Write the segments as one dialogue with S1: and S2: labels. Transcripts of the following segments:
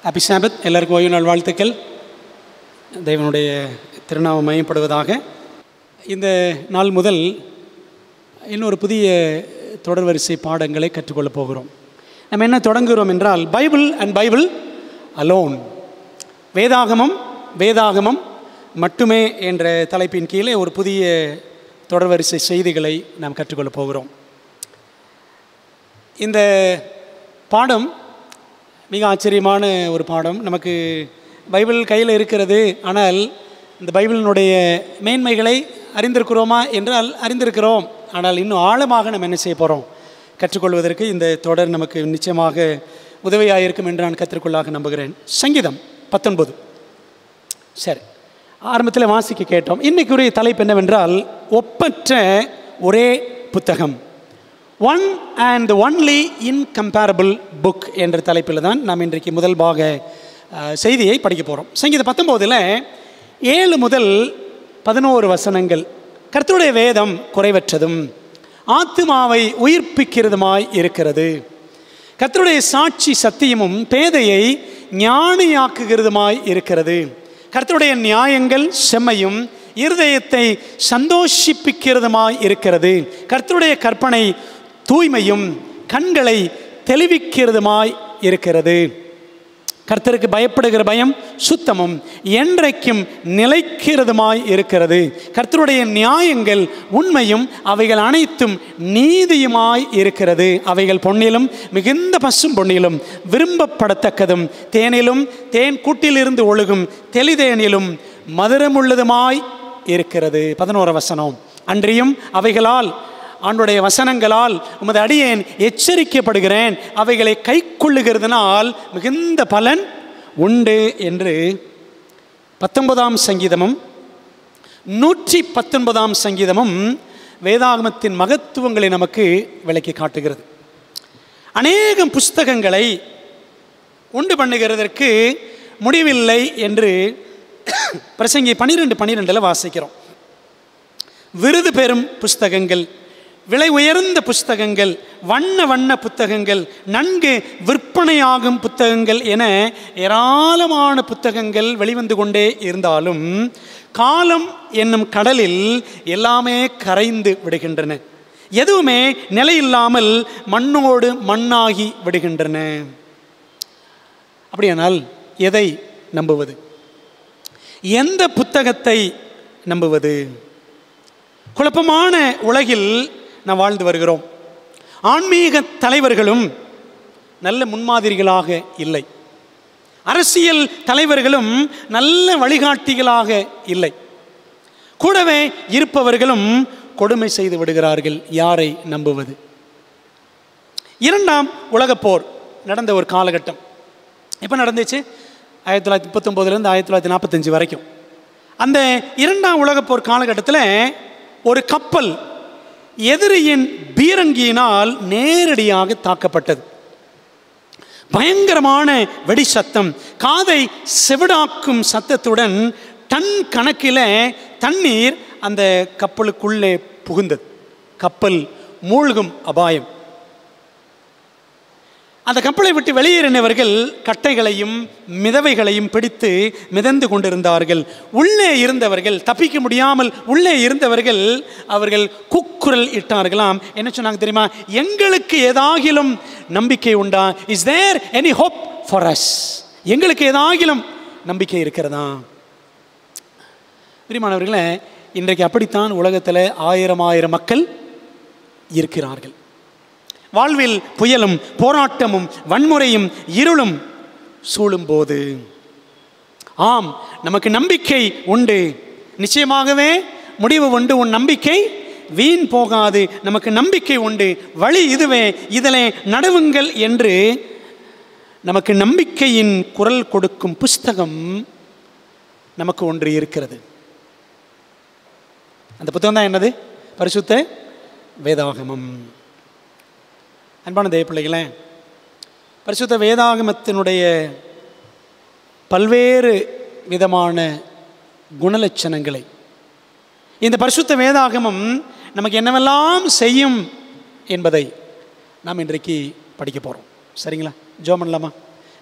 S1: Happy சாபத். எல்லாருக்கும் ஓய்வு நாள் வாழ்த்துக்கள். தேவனுடைய திருநாமம் மையப்படுவதாக. இந்த நாள் முதல் இன்னொரு புதிய தொடர் வரிசை பாடங்களை கற்றுக்கொள்ளப் போகிறோம். நம்ம என்ன தொடங்குகிறோம் என்றால், பைபிள் அண்ட் பைபிள் அலோன், வேதாகமம் மட்டுமே என்ற தலைப்பின் கீழே ஒரு புதிய தொடர் வரிசை செய்திகளை நாம் கற்றுக்கொள்ளப் போகிறோம். இந்த பாடம் மிக ஆச்சரியமான ஒரு பாடம். நமக்கு பைபிள் கையில் இருக்கிறது, ஆனால் இந்த பைபிளினுடைய மேன்மைகளை அறிந்திருக்கிறோமா என்றால் அறிந்திருக்கிறோம். ஆனால் இன்னும் ஆழமாக நம்ம என்ன செய்ய போகிறோம், கற்றுக்கொள்வதற்கு இந்த தொடர் நமக்கு நிச்சயமாக உதவியாக இருக்கும் என்று நான் கற்றுக்கொள்ளாக நம்புகிறேன். சங்கீதம் 19. சரி, ஆரம்பத்தில் வாசிக்க கேட்டோம். இன்றைக்குரிய தலைப்பு என்னவென்றால், ஒப்பற்ற ஒரே புத்தகம், one and only incomparable book என்ற தலைப்பில் தான் நாம் இன்றைக்கு முதல் பாக செய்தியை படிக்க போகிறோம். சங்கீதம் 19 7 முதல் 11 வசனங்கள். கர்த்தருடைய வேதம் குறைவற்றதும் ஆத்துமாவை உயிர்ப்பிக்கிறதுமாய் இருக்கிறது. கர்த்தருடைய சாட்சி சத்தியமும் பேதையை ஞானியாக்குகிறதுமாய் இருக்கிறது. கர்த்தருடைய நியாயங்கள் செம்மையும் இருதயத்தை சந்தோஷிப்பிக்கிறதுமாய் இருக்கிறது. கர்த்தருடைய கற்பனை தூய்மையும் கண்களை தெளிவிக்கிறதுமாய் இருக்கிறது. கர்த்தருக்கு பயப்படுகிற பயம் சுத்தமும் என்றைக்கும் நிலைக்கிறதுமாய் இருக்கிறது. கர்த்தருடைய நியாயங்கள் உண்மையும் அவைகள் அனைத்தும் நீதியுமாய் இருக்கிறது. அவைகள் பொன்னிலும் மிகுந்த பசும் பொன்னிலும் விரும்பப்படத்தக்கதும் தேனிலும் தேன் கூட்டிலிருந்து ஒழுகும் தெளிதேனிலும் மதுரமுள்ளதுமாய் இருக்கிறது. 11 வசனம். அன்றியும் அவைகளால், ஆண்டுடைய வசனங்களால் உமது அடியேன் எச்சரிக்கப்படுகிறேன், அவைகளை கை கொள்ளுகிறதுனால் மிகுந்த பலன் உண்டு என்று 19ஆம் சங்கீதமும் 119ஆம் சங்கீதமும் வேதாகமத்தின் மகத்துவங்களை நமக்கு விளக்கி காட்டுகிறது. அநேகம் புஸ்தகங்களை உண்டு பண்ணுகிறதற்கு முடிவில்லை என்று பிரசங்கி 12:12 வாசிக்கிறோம். விருது பெறும் புஸ்தகங்கள், விலை உயர்ந்த புஸ்தகங்கள், வண்ண புத்தகங்கள், நன்கு விற்பனையாகும் புத்தகங்கள் என ஏராளமான புத்தகங்கள் வெளிவந்து கொண்டே இருந்தாலும் காலம் என்னும் கடலில் எல்லாமே கரைந்து விடுகின்றன. எதுவுமே நிலையில்லாமல் மண்ணோடு மண்ணாகி விடுகின்றன. அப்படியானால் எதை நம்புவது? எந்த புத்தகத்தை நம்புவது? குழப்பமான உலகில் நாம் வாழ்ந்து வருகிறோம். ஆன்மீக தலைவர்களும் நல்ல முன்மாதிரிகளாக இல்லை. அரசியல் தலைவர்களும் நல்ல வழிகாட்டிகளாக இல்லை. கூடவே இருப்பவர்களும் கொடுமை செய்து விடுகிறார்கள். யாரை நம்புவது? 2ஆம் உலகப் போர் நடந்த ஒரு காலகட்டம். எப்போ நடந்துச்சு? 1939 1945 வரைக்கும். அந்த 2ஆம் உலகப் போர் காலகட்டத்தில் ஒரு கப்பல் எதிரியின் பீரங்கியினால் நேரடியாக தாக்கப்பட்டது. பயங்கரமான வெடி சத்தம், காதை செவிடாக்கும் சத்தத்துடன் டன் கணக்கில் தண்ணீர் அந்த கப்பலுக்குள்ளே புகுந்தது. கப்பல் மூழ்கும் அபாயம். அந்த கப்பலை விட்டு வெளியேறினவர்கள் கட்டைகளையும் மிதவைகளையும் பிடித்து மிதந்து கொண்டிருந்தார்கள். உள்ளே இருந்தவர்கள், தப்பிக்க முடியாமல் உள்ளே இருந்தவர்கள், அவர்கள் கூக்குரல் இட்டார்களாம். என்ன சொன்னாங்க தெரியுமா? எங்களுக்கு ஏதாகிலும் நம்பிக்கை உண்டா? Is there any hope for us? எங்களுக்கு ஏதாகிலும் நம்பிக்கை இருக்கிறதா? பிரியமானவர்களே, இன்றைக்கு அப்படித்தான் உலகத்தில் 1000 மக்கள் இருக்கிறார்கள். வாழ்வில் புயலும் போராட்டமும் வன்முறையும் இருளும் சூழும் போது, ஆம், நமக்கு நம்பிக்கை உண்டு. நிச்சயமாகவே முடிவு உண்டு. உன் நம்பிக்கை வீண் போகாது. நமக்கு நம்பிக்கை உண்டு. வழி இதுவே, இதிலே நடுவுங்கள் என்று நமக்கு நம்பிக்கையின் குரல் கொடுக்கும் புஸ்தகம் நமக்கு ஒன்று இருக்கிறது. அந்த புத்தகம் தான் என்னது? பரிசுத்த வேதாகமம். அன்பான தேவ பிள்ளைகளே, பரிசுத்த வேதாகமத்தினுடைய பல்வேறு விதமான குணலட்சணங்களை இந்த பரிசுத்த வேதாகமம் நமக்கு என்னவெல்லாம் செய்யும் என்பதை நாம் இன்றைக்கு படிக்க போகிறோம். சரிங்களா? ஜெபம் பண்ணலாமா?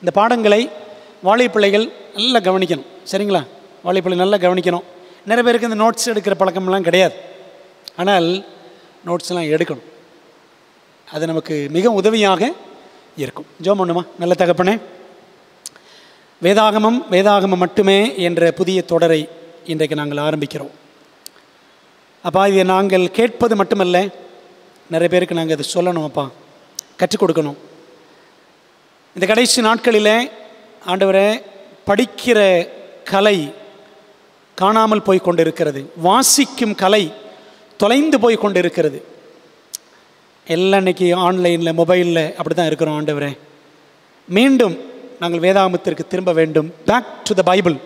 S1: இந்த பாடங்களை வாலிப்பிள்ளைகள் நல்லா கவனிக்கணும், சரிங்களா? வாலிப்பிள்ளை நல்லா கவனிக்கணும். நிறைய பேருக்கு இந்த நோட்ஸ் எடுக்கிற பழக்கம்லாம் கிடையாது. ஆனால் நோட்ஸ்லாம் எடுக்கணும், அது நமக்கு மிக உதவியாக இருக்கும். ஜெபம் பண்ணுமா. நல்ல தகப்பனே, வேதாகமம் வேதாகமம் மட்டுமே என்ற புதிய தொடரை இன்றைக்கு நாங்கள் ஆரம்பிக்கிறோம். அப்பா, இதை நாங்கள் கேட்பது மட்டுமல்ல, நிறைய பேருக்கு நாங்கள் இதை சொல்லணும் அப்பா, கற்றுக் கொடுக்கணும். இந்த கடைசி நாட்களில் ஆண்டவரே, படிக்கிற கலை காணாமல் போய் கொண்டு இருக்கிறது, வாசிக்கும் கலை தொலைந்து போய் கொண்டு இருக்கிறது. எல்லாம் இன்றைக்கி ஆன்லைனில் மொபைலில் அப்படி தான் இருக்கிறோம். ஆண்டவரே, மீண்டும் நாங்கள் வேதாகமத்திற்கு திரும்ப வேண்டும். Back to the Bible.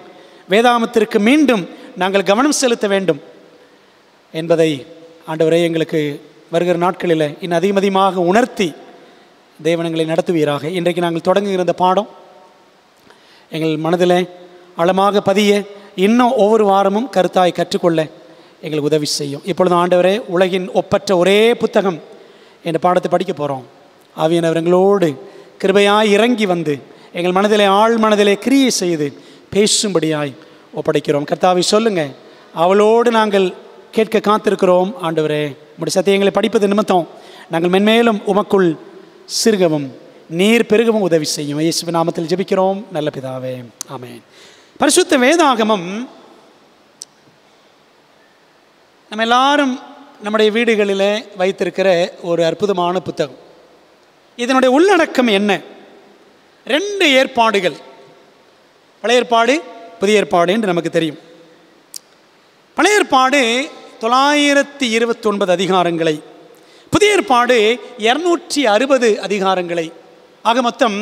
S1: வேதாகமத்திற்கு மீண்டும் நாங்கள் கவனம் செலுத்த வேண்டும் என்பதை ஆண்டவரே எங்களுக்கு வருகிற நாட்களில் இன்னும் அதிகமாக உணர்த்தி தேவனங்களை நடத்துவீராக. இன்றைக்கு நாங்கள் தொடங்குகிற இந்த பாடம் எங்கள் மனதில் ஆழமாக பதிய, இன்னும் ஒவ்வொரு வாரமும் கருத்தாய் கற்றுக்கொள்ள எங்களுக்கு உதவி செய்யும். இப்பொழுது ஆண்டவரே, உலகின் ஒப்பற்ற ஒரே புத்தகம் என்ற பாடத்தை படிக்க போகிறோம். ஆவியானவர் எங்களோடு கிருபையாய் இறங்கி வந்து எங்கள் மனதிலே ஆழ் மனதிலே கிரியை செய்து பேசும்படியாய் ஒப்படைக்கிறோம். கர்த்தாவை சொல்லுங்கள், அவளோடு நாங்கள் கேட்க காத்திருக்கிறோம். ஆண்டவரே, உம்முடைய சத்தியங்களை படிப்பது நிமித்தம் நாங்கள் மென்மேலும் உமக்குள் சிறுகவும் நீர் பெருகவும் உதவி செய்யும். இயேசுவின் நாமத்தில் ஜெபிக்கிறோம் நல்ல பிதாவே, ஆமென். பரிசுத்த வேதாகமம் நம்ம எல்லாரும் நம்முடைய வீடுகளில் வைத்திருக்கிற ஒரு அற்புதமான புத்தகம். இதனுடைய உள்ளடக்கம் என்ன? 2 ஏற்பாடுகள், பழைய ஏற்பாடு புதிய ஏற்பாடு என்று நமக்கு தெரியும். பழைய ஏற்பாடு 929 அதிகாரங்களை, புதிய ஏற்பாடு 260 அதிகாரங்களை, ஆக மொத்தம்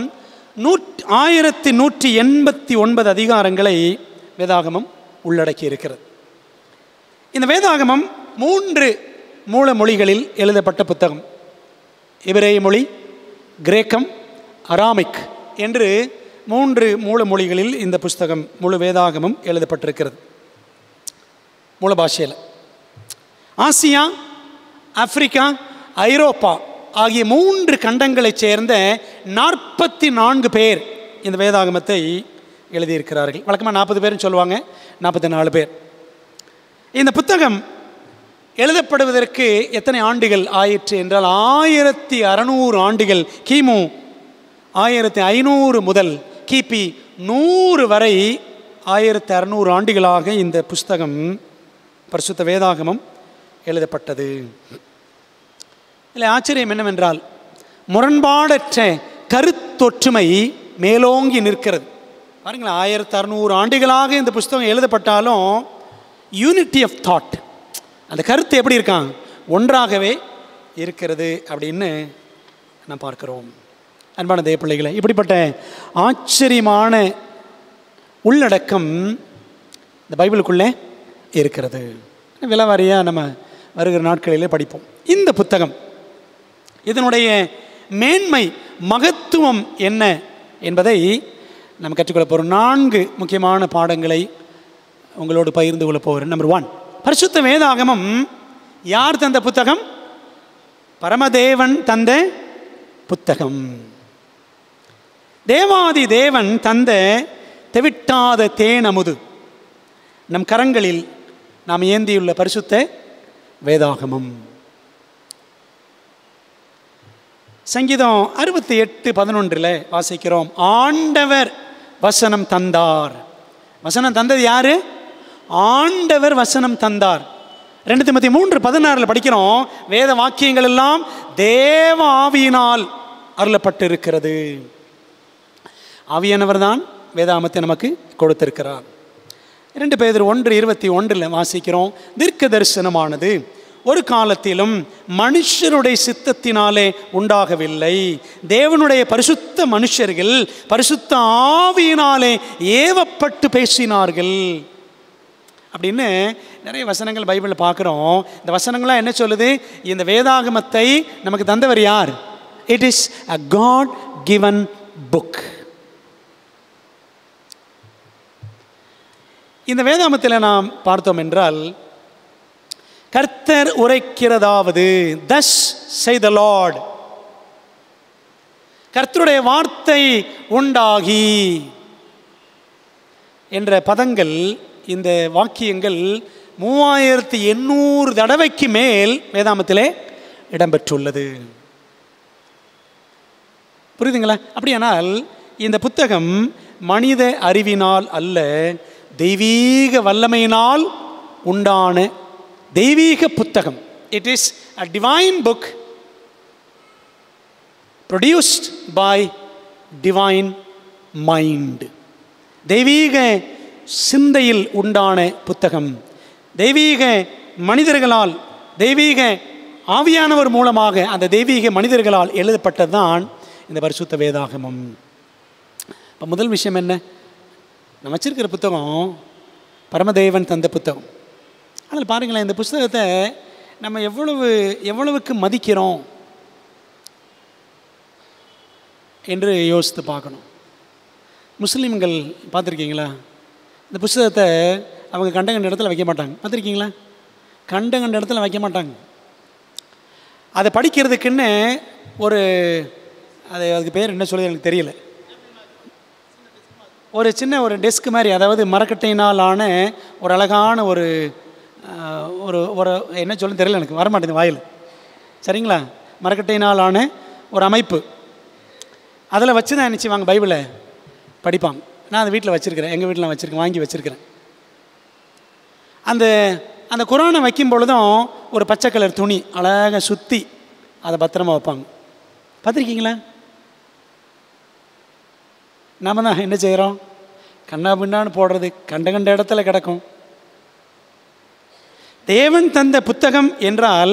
S1: 1189 அதிகாரங்களை வேதாகமம் உள்ளடக்கி இருக்கிறது. இந்த வேதாகமம் 3 மூல மொழிகளில் எழுதப்பட்ட புத்தகம். எபிரேய மொழி, கிரேக்கம், அராமிக் என்று 3 மூல மொழிகளில் இந்த புஸ்தகம் முழு வேதாகமம் எழுதப்பட்டிருக்கிறது. மூல பாஷையில் ஆசியா, ஆப்பிரிக்கா, ஐரோப்பா ஆகிய 3 கண்டங்களைச் சேர்ந்த 44 பேர் இந்த வேதாகமத்தை எழுதியிருக்கிறார்கள். வழக்கமாக 40 பேர்னு சொல்லுவாங்க, 44 பேர். இந்த புத்தகம் எழுதப்படுவதற்கு எத்தனை ஆண்டுகள் ஆயிற்று என்றால் 1600 ஆண்டுகள். கிமு 1500 முதல் கிபி 100 வரை 1600 ஆண்டுகளாக இந்த புஸ்தகம் பரிசுத்த வேதாகமம் எழுதப்பட்டது. இல்லை, ஆச்சரியம் என்னவென்றால் முரண்பாடற்ற கருத்தொற்றுமை மேலோங்கி நிற்கிறது. பாருங்களேன், 1600 ஆண்டுகளாக இந்த புஸ்தகம் எழுதப்பட்டாலும் யூனிட்டி ஆஃப் தாட், அந்த கருத்து எப்படி இருக்கான், ஒன்றாகவே இருக்கிறது அப்படின்னு நான் பார்க்கிறோம். அன்பான தேவ பிள்ளைகளை, இப்படிப்பட்ட ஆச்சரியமான உள்ளடக்கம் இந்த பைபிளுக்குள்ளே இருக்கிறது. விலவாரியாக நம்ம வருகிற நாட்களிலே படிப்போம். இந்த புத்தகம், இதனுடைய மேன்மை மகத்துவம் என்ன என்பதை நம்ம கற்றுக்கொள்ள போகிறோம். 4 முக்கியமான பாடங்களை உங்களோடு பகிர்ந்து கொள்ள போகிறேன். நம்பர் 1, பரிசுத்த வேதாகமம் யார் தந்த புத்தகம்? பரமதேவன் தந்த புத்தகம். தேவாதி தேவன் தந்த தெவிட்டாத தேனமுது நம் கரங்களில் நாம் ஏந்தியுள்ள பரிசுத்த வேதாகமம். சங்கீதம் 68:11 வாசிக்கிறோம், ஆண்டவர் வசனம் தந்தார். வசனம் தந்தது யாரு? ஆண்டவர் வசனம் தந்தார். 2 தீமோத்தேயு 3:16 படிக்கிறோம், வேத வாக்கியங்கள் எல்லாம் தேவ ஆவியினால் அருளப்பட்டு இருக்கிறது. ஆவியானவர் தான் வேதாகமத்தை நமக்கு கொடுத்திருக்கிறார். 2 பேதுரு 1:21 வாசிக்கிறோம், தீர்க்க தரிசனமானது ஒரு காலத்திலும் மனுஷருடைய சித்தத்தினாலே உண்டாகவில்லை, தேவனுடைய பரிசுத்த மனுஷர்கள் பரிசுத்த ஆவியினாலே ஏவப்பட்டு பேசினார்கள் அப்படின்னு நிறைய வசனங்கள் பைபிளில் பார்க்குறோம். இந்த வசனங்கள்லாம் என்ன சொல்லுது? இந்த வேதாகமத்தை நமக்கு தந்தவர் யார்? It is a God given book. இந்த வேதாகமத்தில் நாம் பார்த்தோம் என்றால், கர்த்தர் உரைக்கிறதாவது, thus say the Lord, கர்த்தருடைய வார்த்தை உண்டாகி, என்ற பதங்கள், இந்த வாக்கியங்கள் 3800 தடவைக்கு மேல் வேதாமத்திலே இடம்பெற்றுள்ளது. புரியுதுங்களா? அப்படியானால் இந்த புத்தகம் மனித அறிவினால் அல்ல, தெய்வீக வல்லமையினால் உண்டான தெய்வீக புத்தகம். It is a divine book produced by divine mind. தெய்வீக சிந்தையில் உண்டான புத்தகம், தெய்வீக மனிதர்களால், தெய்வீக ஆவியானவர் மூலமாக அந்த தெய்வீக மனிதர்களால் எழுதப்பட்டதுதான் இந்த பரிசுத்த வேதாகமம். இப்போ முதல் விஷயம் என்ன? நம்ம வச்சிருக்கிற புத்தகம் பரமதேவன் தந்த புத்தகம். அதில் பாருங்களேன், இந்த புஸ்தகத்தை நம்ம எவ்வளவுக்கு மதிக்கிறோம் என்று யோசித்து பார்க்கணும். முஸ்லீம்கள் பார்த்துருக்கீங்களா? இந்த புஸ்தகத்தை அவங்க கண்ட இடத்துல வைக்க மாட்டாங்க. பார்த்துருக்கீங்களா? கண்ட இடத்துல வைக்க மாட்டாங்க. அதை படிக்கிறதுக்குன்னு அதுக்கு பேர் என்ன சொல்லுது எனக்கு தெரியல, சின்ன டெஸ்க் மாதிரி, அதாவது மரக்கட்டையினால் ஆன ஒரு அழகான ஒரு என்ன சொல்லுன்னு தெரியல, எனக்கு வரமாட்டேங்குது வாயில். சரிங்களா? மரக்கட்டையினால் ஆன ஒரு அமைப்பு, அதில் வச்சு தான் நினச்சிவாங்க பைபிளை படிப்பாங்க. நான் அதை வீட்டில் வச்சுருக்கிறேன், எங்கள் வீட்டில் வச்சுருக்கேன், வாங்கி வச்சுருக்கிறேன். அந்த குரானை வைக்கும் பொழுதும் ஒரு பச்சை கலர் துணி அழகாக சுற்றி அதை பத்திரமா வைப்பாங்க. பார்த்துருக்கீங்களா? நாம் தான் என்ன செய்கிறோம்? கண்ணா பின்னான்னு போடுறது, கண்ட இடத்துல கிடக்கும். தேவன் தந்த புத்தகம் என்றால்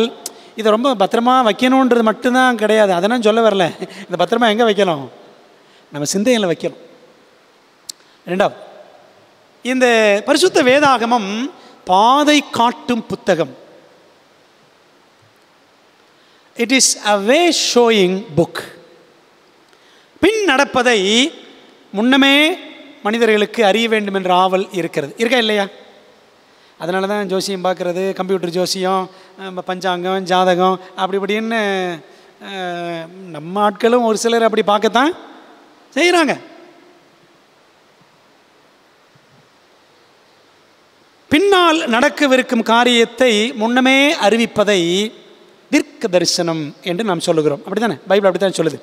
S1: இதை ரொம்ப பத்திரமா வைக்கணுன்றது மட்டும்தான் கிடையாது. அதை நான் சொல்ல வரல. இந்த பத்திரமா எங்கே வைக்கணும்? நம்ம சிந்தையில் வைக்கணும். ரெண்டாவது, இந்த பரிசுத்த வேதாகமம் பாதை காட்டும் புத்தகம். It is a way showing book. பின் நடப்பதை முன்னமே மனிதர்களுக்கு அறிய வேண்டும் என்ற ஆவல் இருக்கா இல்லையா? அதனால தான் ஜோசியம் பார்க்குறது, கம்ப்யூட்டர் ஜோசியம், பஞ்சாங்கம், ஜாதகம் அப்படி இப்படின்னு நம்ம ஆட்களும் ஒரு சிலர் அப்படி பார்க்கத்தான் செய்கிறாங்க. பின்னால் நடக்கவிருக்கும் காரியத்தை முன்னமே அறிவிப்பதை தீர்க்க தரிசனம் என்று நாம் சொல்லுகிறோம். அப்படி தானே? பைபிள் அப்படி தான் சொல்லுது.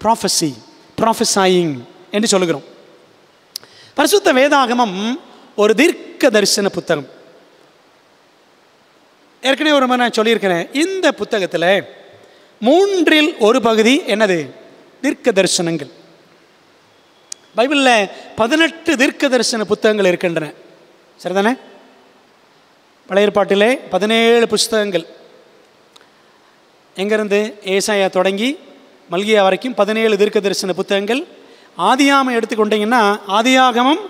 S1: ப்ராஃபஸி, ப்ராஃபஸாயிங் என்று சொல்லுகிறோம். பரிசுத்த வேதாகமம் ஒரு தீர்க்க தரிசன புத்தகம். ஏற்கனவே ஒரு மாதிரி நான் சொல்லியிருக்கிறேன், இந்த புத்தகத்தில் 3 ஒரு பகுதி என்னது? தீர்க்க தரிசனங்கள். பைபிளில் 18 தீர்க்க தரிசன புத்தகங்கள் இருக்கின்றன. சரிதானே? பழைய ஏற்பாட்டிலே 17 புஸ்தகங்கள். எங்கேருந்து? ஏசாயா தொடங்கி மல்கியா வரைக்கும் 17 தீர்க்க தரிசன புத்தகங்கள். ஆதியாகமம் எடுத்துக்கொண்டீங்கன்னா ஆதியாகமம்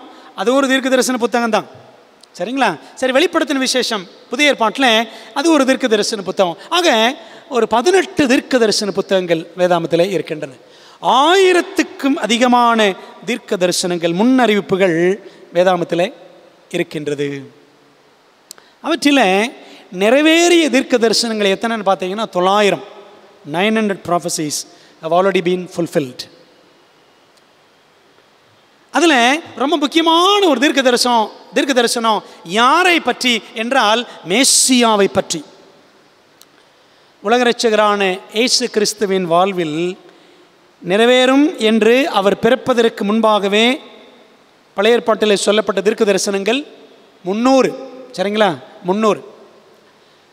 S1: அது ஒரு தீர்க்க தரிசன புத்தகம் தான். சரிங்களா? சரி, வெளிப்படுத்தின விசேஷம் புதிய ஏற்பாட்டில் அது ஒரு தீர்க்க தரிசன புத்தகம். ஆக ஒரு 18 தீர்க்க தரிசன புத்தகங்கள் வேதாமத்தில் இருக்கின்றன. 1000க்கும் அதிகமான தீர்க்க தரிசனங்கள், முன்னறிவிப்புகள் வேதாமத்தில் இருக்கின்றது. அவற்றில் நிறைவேறிய தீர்க்க தரிசனங்கள் எத்தனைன்னு பார்த்தீங்கன்னா 900 prophecies have already been fulfilled. அதில் ரொம்ப முக்கியமான ஒரு தீர்க்க தரிசனம் யாரை பற்றி என்றால் மேசியாவை பற்றி. உலக இரட்சகரான இயேசு கிறிஸ்துவின் வாழ்வில் நிறைவேறும் என்று அவர் பிறப்பதற்கு முன்பாகவே பழைய ஏற்பாட்டில் சொல்லப்பட்ட தீர்க்க தரிசனங்கள் 300. சரிங்களா? 300.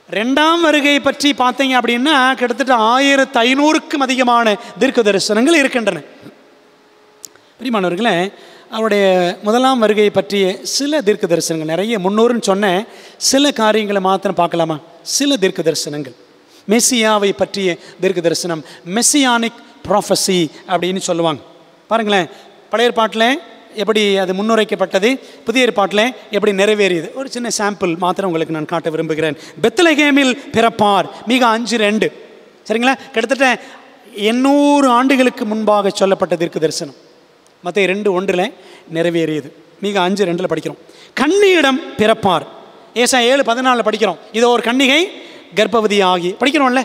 S1: 2ஆம் வருகை பற்றி பார்த்தீங்க அப்படின்னா கிட்டத்தட்ட 1500க்கும் அதிகமான தீர்க்க தரிசனங்கள் இருக்கின்றன. பிரியமானவர்களே, அவருடைய 1ஆம் வருகை பற்றிய சில தீர்க்க தரிசனங்கள், நிறைய 300ன்னு சொன்ன சில காரியங்களை மாத்திரம் பார்க்கலாமா? சில தீர்க்க தரிசனங்கள். மெசியாவை பற்றிய தீர்க்க தரிசனம், மெசியானிக் ப்ராஃபஸி அப்படின்னு சொல்லுவாங்க. பாருங்களேன், பழைய ஏற்பாட்டில் எப்படி அது முன்னுரைக்கப்பட்டது, புதிய ஏற்பாட்டில் எப்படி நிறைவேறியது. ஒரு சின்ன சாம்பிள் மாத்திரம் உங்களுக்கு நான் காட்ட விரும்புகிறேன். பெத்லகேமில் பிறப்பார், மீகா 5:2. சரிங்களா? கிட்டத்தட்ட 800 ஆண்டுகளுக்கு முன்பாக சொல்லப்பட்ட தீர்க்க தரிசனம். மத்தேயு 2:1 நிறைவேறியது. மீகா 5:2 படிக்கிறோம். கன்னியிடம் பிறப்பார். ஏசாயா 7:14 படிக்கிறோம். இதோ ஒரு கன்னிகை கர்ப்பவதி ஆகி படிக்கிறோம்ல.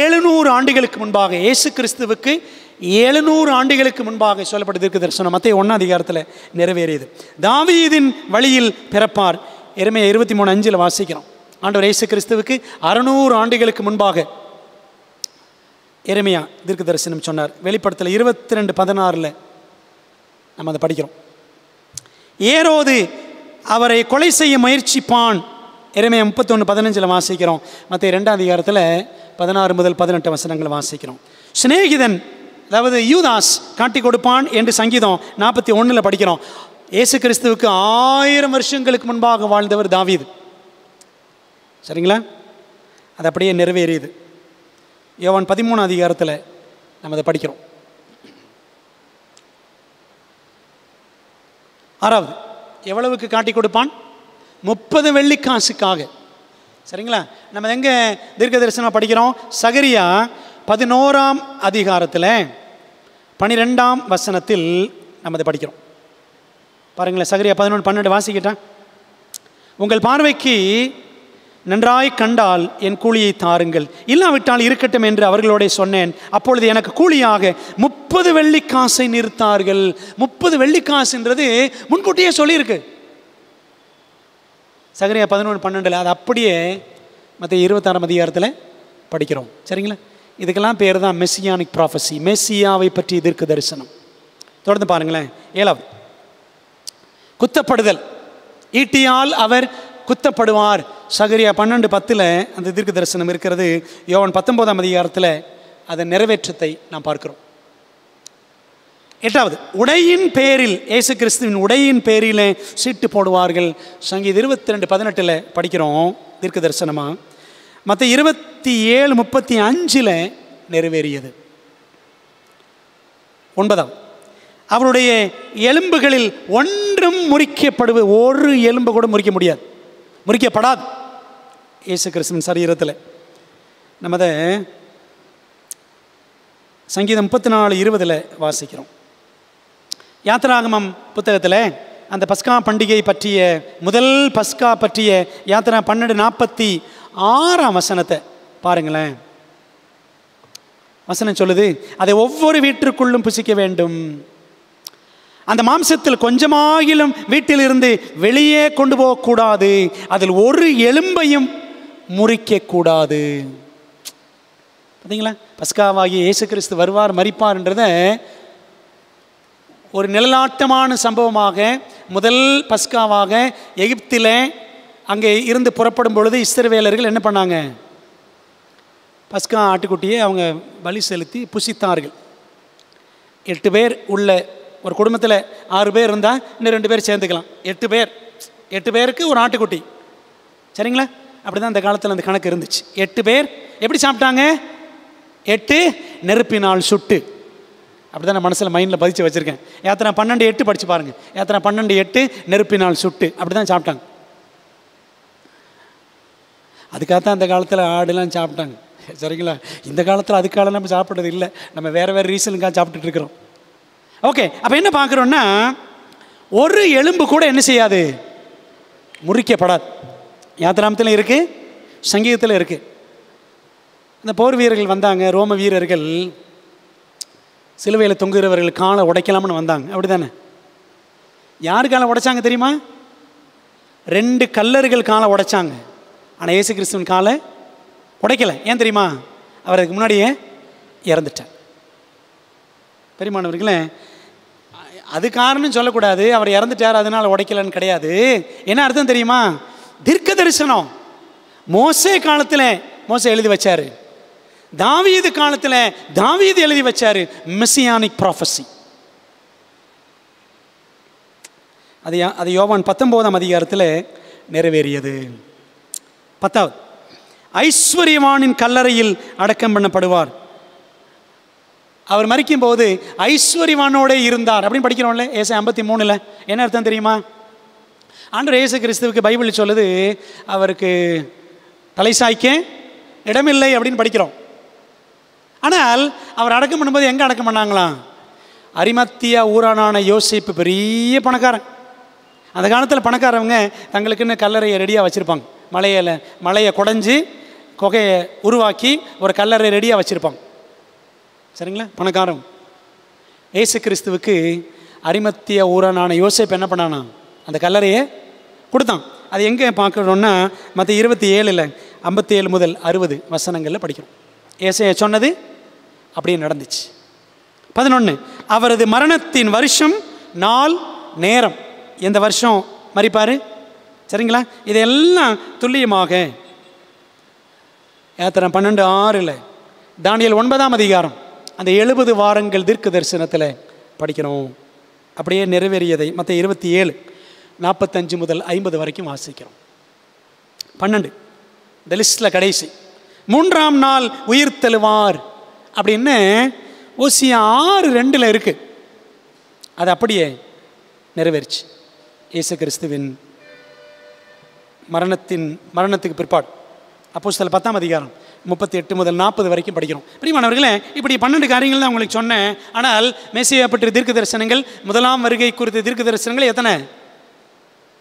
S1: 700 ஆண்டுகளுக்கு முன்பாக இயேசு கிறிஸ்துவுக்கு 700 ஆண்டுகளுக்கு முன்பாக சொல்லப்பட்ட தீர்க்க தரிசனம் மத்தேயு 1 அதிகாரத்தில் நிறைவேறியது. தாவீதின் வழியில் பிறப்பார். எரேமியா 23:5 வாசிக்கிறோம். ஆண்டவர் இயேசு கிறிஸ்துவுக்கு 600 ஆண்டுகளுக்கு முன்பாக எரேமியா தீர்க்க தரிசனம் சொன்னார். வெளிப்படுத்தல் 22:16 நம்ம அதை படிக்கிறோம். ஏரோது அவரை கொலை செய்ய முயற்சிப்பான். எரேமியா 31:15 வாசிக்கிறோம். மத்தேயு 2 அதிகாரத்தில் 16 முதல் 18 வசனங்கள் வாசிக்கிறோம். சிநேகிதன், அதாவது யூதாஸ் காட்டி கொடுப்பான் என்று சங்கீதம் 41 படிக்கிறோம். இயேசு கிறிஸ்துவுக்கு 1000 வருஷங்களுக்கு முன்பாக வாழ்ந்தவர் தாவீது. சரிங்களா? அது அப்படியே நிறைவேறியது. யோவான் 13 அதிகாரத்தில் நம்ம அதை படிக்கிறோம். 6வது, எவ்வளவுக்கு காட்டி கொடுப்பான்? 30 வெள்ளிக்காசுக்காக. சரிங்களா? நம்ம எங்கே தீர்க்க தரிசனம் படிக்கிறோம்? சகரியா 11 அதிகாரத்தில் 12 வசனத்தில் நம்ம அதை படிக்கிறோம். பாருங்களேன், சகரியா 11:12 வாசிக்கிட்டேன். உங்கள் பார்வைக்கு நன்றாய் கண்டால் என் கூலியை தாருங்கள், இல்லாவிட்டால் இருக்கட்டும் என்று அவர்களோட சொன்னேன். அப்பொழுது எனக்கு கூலியாக 30 வெள்ளிக்காசை நிறுத்தார்கள். 30 வெள்ளிக்காசுன்றது முன்கூட்டியே சொல்லியிருக்கு சகரியா 11:12. அது அப்படியே மத்தேயு 26 அதிகாரத்தில் படிக்கிறோம். சரிங்களா? இதுக்கெல்லாம் பேர் தான் மெசியானிக் ப்ராஃபஸி, மெசியாவை பற்றி தீர்க்க தரிசனம். தொடர்ந்து பாருங்களேன். 7வது, குத்தப்படுதல். ஈட்டியால் அவர் குத்தப்படுவார். சகரியா 12:10 அந்த தீர்க்க தரிசனம் இருக்கிறது. யோவான் 19 அதிகாரத்தில் அதன் நிறைவேற்றத்தை நாம் பார்க்கிறோம். 8வது, உடையின் பேரில், இயேசு கிறிஸ்துவின் உடையின் பேரில் சீட்டு போடுவார்கள். சங்கீதம் 22:18 படிக்கிறோம் தீர்க்க தரிசனமா. மத்தேயு 27:35 நிறைவேறியது. 9வது, அவருடைய எலும்புகளில் ஒன்றும் முறிக்கப்படுவது, ஒரு எலும்பு கூட முறிக்க முடியாது, முறிக்கப்படாது இயேசு கிறிஸ்துவின் சரீரத்தில். நம்ம அதை சங்கீதம் 34:20 வாசிக்கிறோம். யாத்திராகமம் புத்தகத்தில் அந்த பஸ்கா பண்டிகை பற்றிய, முதல் பஸ்கா பற்றிய யாத்திரா 12:46 வசனத்தை பாருங்களேன். வசனம் சொல்லுது, அதை ஒவ்வொரு வீட்டிற்குள்ளும் புசிக்க வேண்டும், அந்த மாம்சத்தில் கொஞ்சமாகிலும் வீட்டிலிருந்து வெளியே கொண்டு போகக்கூடாது, அதில் ஒரு எலும்பையும் முறிக்கக்கூடாது. பார்த்தீங்களா? பஸ்காவாகிய இயேசு கிறிஸ்து வருவார், மரிப்பார்ன்றத ஒரு நிழலாட்டமான சம்பவமாக முதல் பஸ்காவாக எகிப்தில் அங்கே இருந்து புறப்படும் பொழுது இஸ்ரவேலர்கள் என்ன பண்ணாங்க? பஸ்கா ஆட்டுக்குட்டியை அவங்க பலி செலுத்தி புசித்தார்கள். 8 பேர் உள்ள ஒரு குடும்பத்தில் 6 பேர் இருந்தால் இன்னும் 2 பேர் சேர்ந்துக்கலாம். 8 பேருக்கு ஒரு ஆட்டுக்குட்டி. சரிங்களா? அப்படி தான் அந்த காலத்தில் அந்த கணக்கு இருந்துச்சு. 8 பேர் எப்படி சாப்பிட்டாங்க? 8 நெருப்பினால் சுட்டு. அப்படி தான் நான் மனசில் மைண்டில் பதிச்சு வச்சுருக்கேன். யாத்திரா 12:8 படித்து பாருங்கள். யாத்திரா 12:8 நெருப்பினால் சுட்டு. அப்படி தான் சாப்பிட்டாங்க. அதுக்காகத்தான் அந்த காலத்தில் ஆடுலாம் சாப்பிட்டாங்க. சரிங்களா? இந்த காலத்தில் அதுக்காக நம்ம சாப்பிட்றது இல்லை, நம்ம வேறு ரீசனுக்காக சாப்பிட்டுட்டு இருக்கிறோம். ஓகே, அப்போ என்ன பார்க்குறோன்னா, ஒரு எலும்பு கூட என்ன செய்யாது? முறிக்கப்படாது. யாத்திராமத்தில் இருக்குது, சங்கீதத்தில் இருக்குது. இந்த போர் வீரர்கள் வந்தாங்க, ரோம வீரர்கள் சிலுவையில் தொங்குகிறவர்கள் காலை உடைக்கலாம்னு வந்தாங்க. அப்படி தானே? யார் காலை உடைச்சாங்க தெரியுமா? 2 கல்லர்கள் காலை உடைச்சாங்க. ஆனால் இயேசு கிறிஸ்துவின் காலை உடைக்கலை. ஏன் தெரியுமா? அவர் அதுக்கு முன்னாடியே இறந்துட்டார். பெரியமானவர்களே, அது காரணம் சொல்லக்கூடாது, அவர் இறந்துட்டார் அதனால் உடைக்கலன்னு கிடையாது. என்ன அர்த்தம் தெரியுமா? தீர்க்க தரிசனம் மோசே காலத்தில் மோசே எழுதி வச்சாரு, தாவீது காலத்தில் தாவீது எழுதி வச்சாரு. Messianic prophecy. அது யோவான் 19 அதிகாரத்தில் நிறைவேறியது. 10வது, ஐஸ்வர்யவானின் கல்லறையில் அடக்கம் பண்ணப்படுவார். அவர் மரிக்கும் போது ஐஸ்வர்யவானோட இருந்தார் அப்படின்னு படிக்கிறோம்ல, ஏசாயா 53. என்ன அர்த்தம் தெரியுமா? ஆண்டவர் இயேசு கிறிஸ்துவுக்கு பைபிள் சொல்லுது, அவருக்கு தலை சாய்க்க இடமில்லை அப்படின்னு படிக்கிறோம். ஆனால் அவர் அடக்கம் பண்ணும்போது எங்கே அடக்கம் பண்ணாங்களாம்? அரிமத்தியா ஊரானான யோசேப்பு பெரிய பணக்காரன். அந்த காலத்தில் பணக்காரவங்க தங்களுக்குன்னு கல்லறையை ரெடியாக வச்சுருப்பாங்க. மலையை குடைஞ்சி குகையை உருவாக்கி ஒரு கல்லறை ரெடியாக வச்சுருப்பாங்க. சரிங்களா? பணக்காரன் இயேசு கிறிஸ்துவுக்கு அரிமத்திய ஊரானான யோசேப்பு என்ன பண்ணானா? அந்த கல்லறையை கொடுத்தான். அது எங்கே பார்க்குறோன்னா மற்ற 27 57 முதல் 60 வசனங்களில் படிக்கிறோம். ஏசாயா சொன்னது அப்படியே நடந்துச்சு. 11 அவரது மரணத்தின் வருஷம், நாள், நேரம், எந்த வருஷம் மரிப்பார், சரிங்களா? இதெல்லாம் துல்லியமாக ஏத்திரம் 12:6 தானியேல் 9ஆம் அதிகாரம் அந்த 70 வாரங்கள் தீர்க்க தரிசனத்தில் படிக்கிறோம். அப்படியே நிறைவேறியதை மற்ற 27 45 முதல் 50 வரைக்கும் வாசிக்கிறோம். 12 இந்த லிஸ்டில் கடைசி 3ஆம் நாள் உயிர் தெழுவார் அப்படின்னு ஓசியா 6:2 இருக்குது. அது அப்படியே நிறைவேறிச்சு. இயேசு கிறிஸ்துவின் மரணத்துக்கு பிற்பாடு அப்போஸ்தலர் 10ஆம் அதிகாரம் 38 முதல் 40 வரைக்கும் படிக்கிறோம். பிரியமானவர்களே, இப்படி 12 காரியங்கள் தான் உங்களுக்கு சொன்னேன். ஆனால் மேசியா பற்றிய தீர்க்க தரிசனங்கள், முதலாம் வருகை குறித்த தீர்க்க தரிசனங்கள் எத்தனை?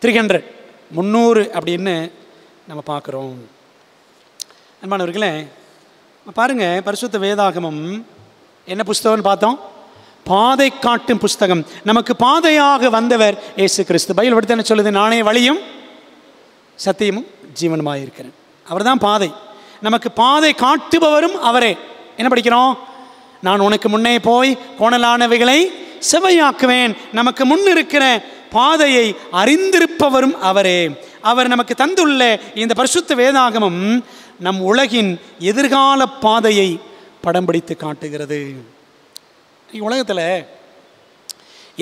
S1: 300 அப்படின்னு நம்ம பார்க்குறோம். அன்பானவர்களே, பாருங்கள், பரிசுத்த வேதாகமம் என்ன புஸ்தகம்னு பார்த்தோம்? பாதை காட்டும் புஸ்தகம். நமக்கு பாதையாக வந்தவர் இயேசு கிறிஸ்து. பைபிள் படுத்த என்ன சொல்லுது? நானே வழியும் சத்தியமும் ஜீவனுமாக இருக்கிறேன். அவர் தான் பாதை. நமக்கு பாதை காட்டுபவரும் அவரே. என்ன படிக்கிறோம்? நான் உனக்கு முன்னே போய் கோணலானவைகளை செவையாக்குவேன். நமக்கு முன் இருக்கிற பாதையை அறிந்திருப்பவரும் அவரே. அவர் நமக்கு தந்துள்ள இந்த பரிசுத்த வேதாகமம் நம் உலகின் எதிர்கால பாதையை படம் பிடித்து காட்டுகிறது. உலகத்தில்